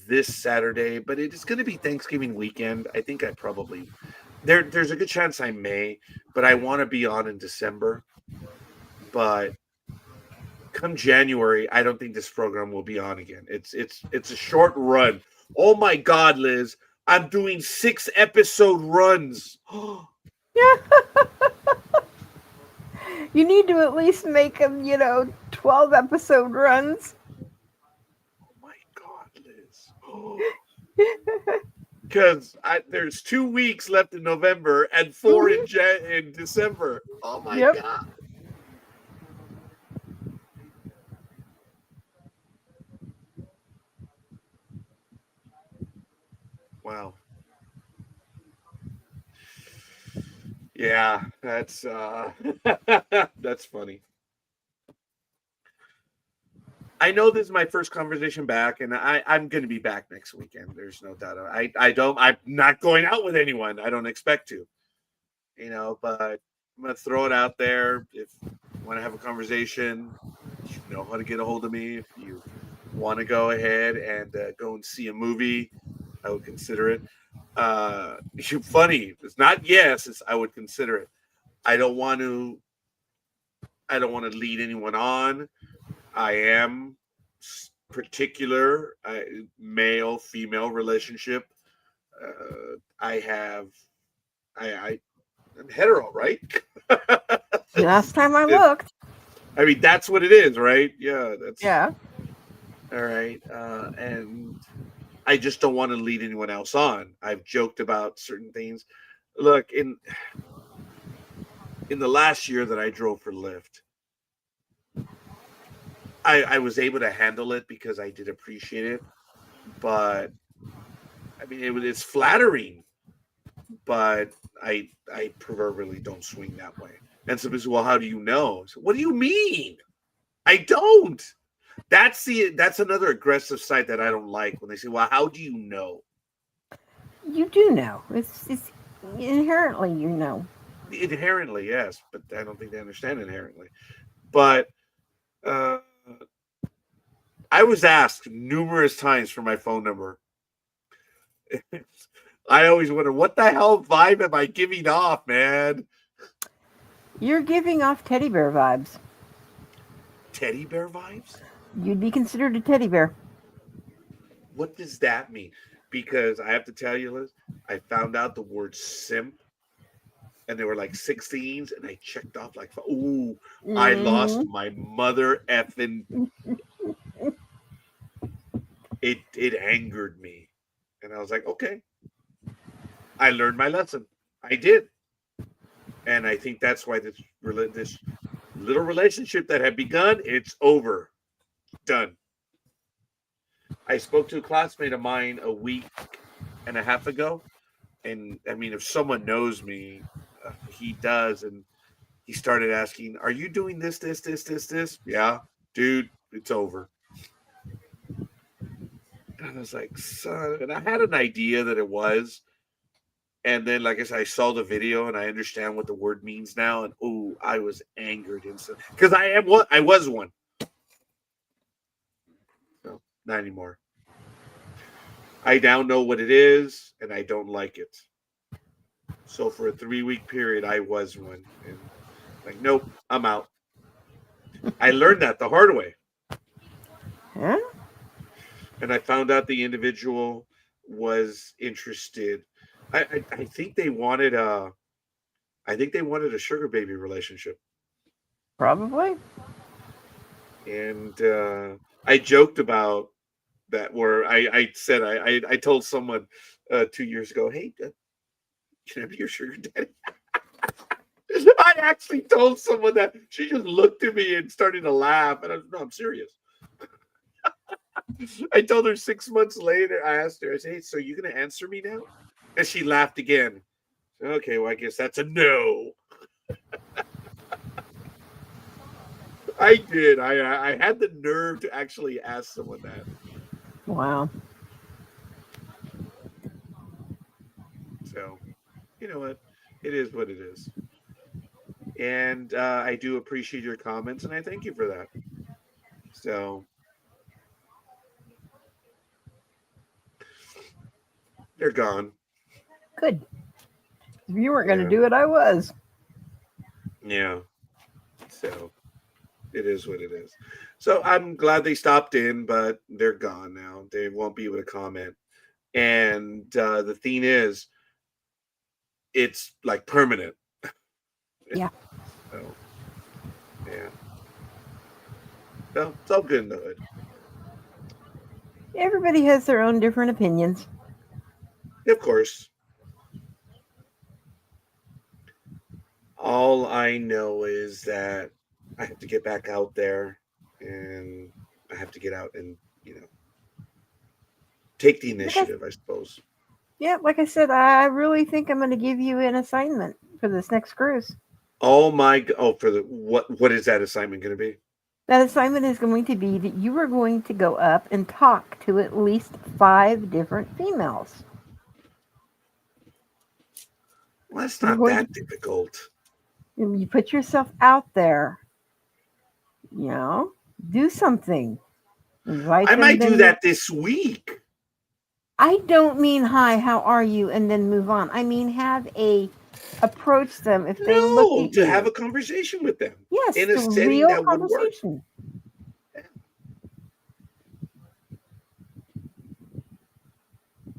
this Saturday, but it is going to be Thanksgiving weekend. I think I probably there's a good chance I may, but I want to be on in December. But come January, I don't think this program will be on again. It's a short run. Oh my God, Liz, I'm doing 6 episode runs. Oh You need to at least make them, 12 episode runs. my God, Liz. Because there's 2 weeks left in November and 4 in December. Oh my Yep. God. Wow. Yeah, that's that's funny. I know this is my first conversation back, and I'm going to be back next weekend. There's no doubt. I'm not going out with anyone. I don't expect to, but I'm going to throw it out there. If you want to have a conversation, you know how to get a hold of me. If you want to go ahead and go and see a movie, I would consider it. Funny. It's not yes. I would consider it. I don't want to. I don't want to lead anyone on. I am particular male female relationship. I have I'm hetero, right? Last time I looked. I mean that's what it is, right? Yeah, that's Yeah. all right. And I just don't want to lead anyone else on. I've joked about certain things. Look, in the last year that I drove for Lyft, I was able to handle it because I did appreciate it. But I mean, it's flattering, but I proverbially don't swing that way. And some people say, well, how do you know? So, what do you mean? I don't. That's another aggressive side that I don't like when they say, well, how do you know? You do know. It's inherently you know. Inherently, yes, but I don't think they understand inherently. But uh, I was asked numerous times for my phone number. I always wonder what the hell vibe am I giving off, man? You're giving off teddy bear vibes. Teddy bear vibes? You'd be considered a teddy bear. What does that mean? Because I have to tell you, Liz, I found out the word simp, and there were like 16s, and I checked off like, ooh, I lost my mother effing. It angered me, and I was like, okay, I learned my lesson. I did, and I think that's why this little relationship that had begun, it's over, done. I spoke to a classmate of mine a week and a half ago, and I mean, if someone knows me, he does, and he started asking, "Are you doing this, this, this, this, this?" Yeah, dude, it's over. And I was like, son, and I had an idea that it was, and then, like I said, I saw the video and I understand what the word means now, and oh, I was angered instantly because I was one. No, not anymore. I now know what it is, and I don't like it. So for a 3-week period, I was one, and like, nope, I'm out. I learned that the hard way. Huh? And I found out the individual was interested. I think they wanted a sugar baby relationship. Probably. And I joked about that, where I said I told someone 2 years ago, hey, can I be your sugar daddy? I actually told someone that. She just looked at me and started to laugh, and I was, no, I'm serious. I told her 6 months later. I asked her, I said, hey, so you gonna answer me now? And she laughed again. Okay, well, I guess that's a no. I did. I had the nerve to actually ask someone that. Wow. So, you know what? It is what it is. And I do appreciate your comments, and I thank you for that. So, they're gone. Good. If you weren't going to Yeah. do it, I was. Yeah. So, it is what it is. So, I'm glad they stopped in, but they're gone now. They won't be able to comment. And the thing is, it's like permanent. Yeah. So, yeah. So, it's all good in the hood. Everybody has their own different opinions. Of course. All I know is that I have to get back out there, and I have to get out and, take the initiative, I suppose. Yeah, like I said, I really think I'm going to give you an assignment for this next cruise. Oh my! Oh, for the what is that assignment going to be? That assignment is going to be that you are going to go up and talk to at least 5 different females. Well, that's You're not going that difficult. You put yourself out there. Do something. Invite I them. might do that this week. I don't mean hi, how are you, and then move on. I mean approach them if they look No, at to you. have a conversation with them. Yes, in a the setting real that would work. conversation.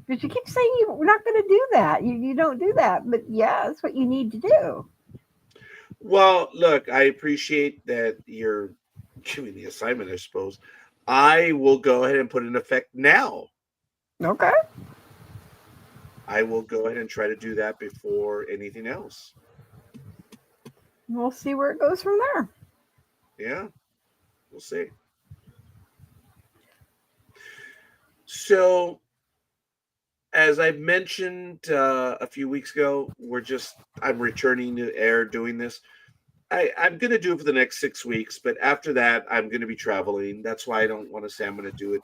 But you keep saying you're not going to do that. You don't do that. But yeah, that's what you need to do. Well, look, I appreciate that you're giving the assignment, I suppose. I will go ahead and put it in effect now. Okay. I will go ahead and try to do that before anything else. We'll see where it goes from there. Yeah, we'll see. So, as I mentioned a few weeks ago, I'm returning to air doing this. I'm going to do it for the next 6 weeks, but after that, I'm going to be traveling. That's why I don't want to say I'm going to do it.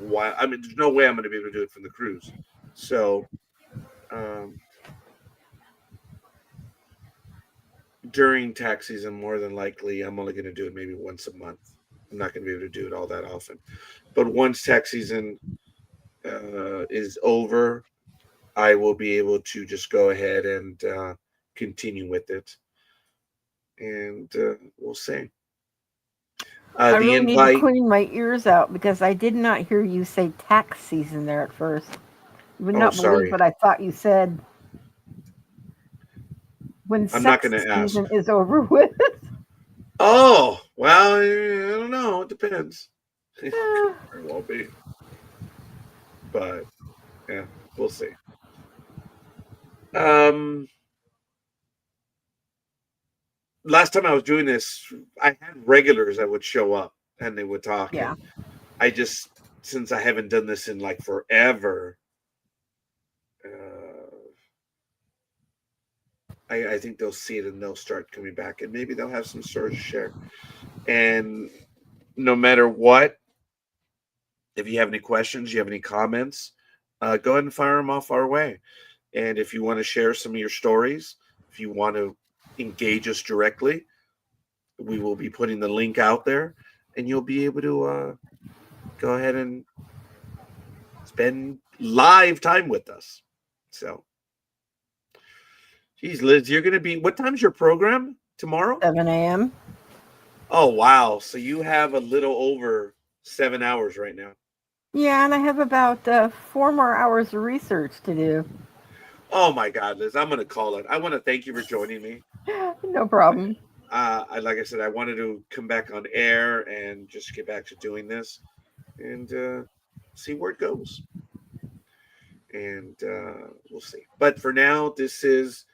There's no way I'm going to be able to do it from the cruise. So, during tax season, more than likely, I'm only going to do it maybe once a month. I'm not going to be able to do it all that often. But once tax season is over, I will be able to just go ahead and continue with it. And we'll see. I The really need to invite. clean my ears out because I did not hear you say tax season there at first. You would not sorry. believe what I thought you said. When I'm not sex going to ask. season is over with. Oh, well, I don't know. It depends. It won't be. But, yeah, we'll see. Last time I was doing this, I had regulars that would show up and they would talk. Yeah. And since I haven't done this in like forever, I think they'll see it and they'll start coming back, and maybe they'll have some stories to share. And no matter what, if you have any questions, you have any comments, go ahead and fire them off our way. And if you want to share some of your stories, if you want to engage us directly, we will be putting the link out there, and you'll be able to go ahead and spend live time with us. So, geez, Liz, you're going to be, what time's your program tomorrow? 7 a.m. Oh, wow. So you have a little over 7 hours right now. Yeah, and I have about 4 more hours of research to do. Oh, my God, Liz, I'm going to call it. I want to thank you for joining me. No problem. like I said, I wanted to come back on air and just get back to doing this and see where it goes. And we'll see. But for now, this is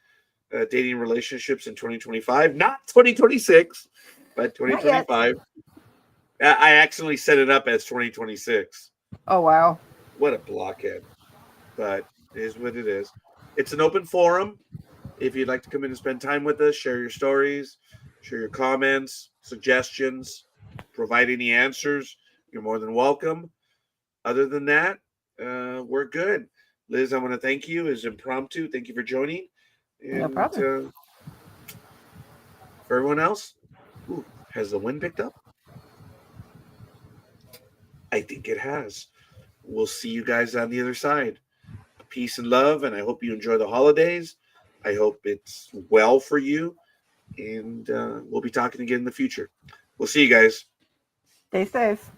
dating relationships in 2025, not 2026, but 2025. I accidentally set it up as 2026. Oh wow. What a blockhead. But it is what it is. It's an open forum. If you'd like to come in and spend time with us, share your stories, share your comments, suggestions, provide any answers, you're more than welcome. Other than that, we're good. Liz, I want to thank you. It's impromptu. Thank you for joining. And, No problem. For everyone else, has the wind picked up? I think it has. We'll see you guys on the other side. Peace and love, and I hope you enjoy the holidays. I hope it's well for you, and we'll be talking again in the future. We'll see you guys. Stay safe.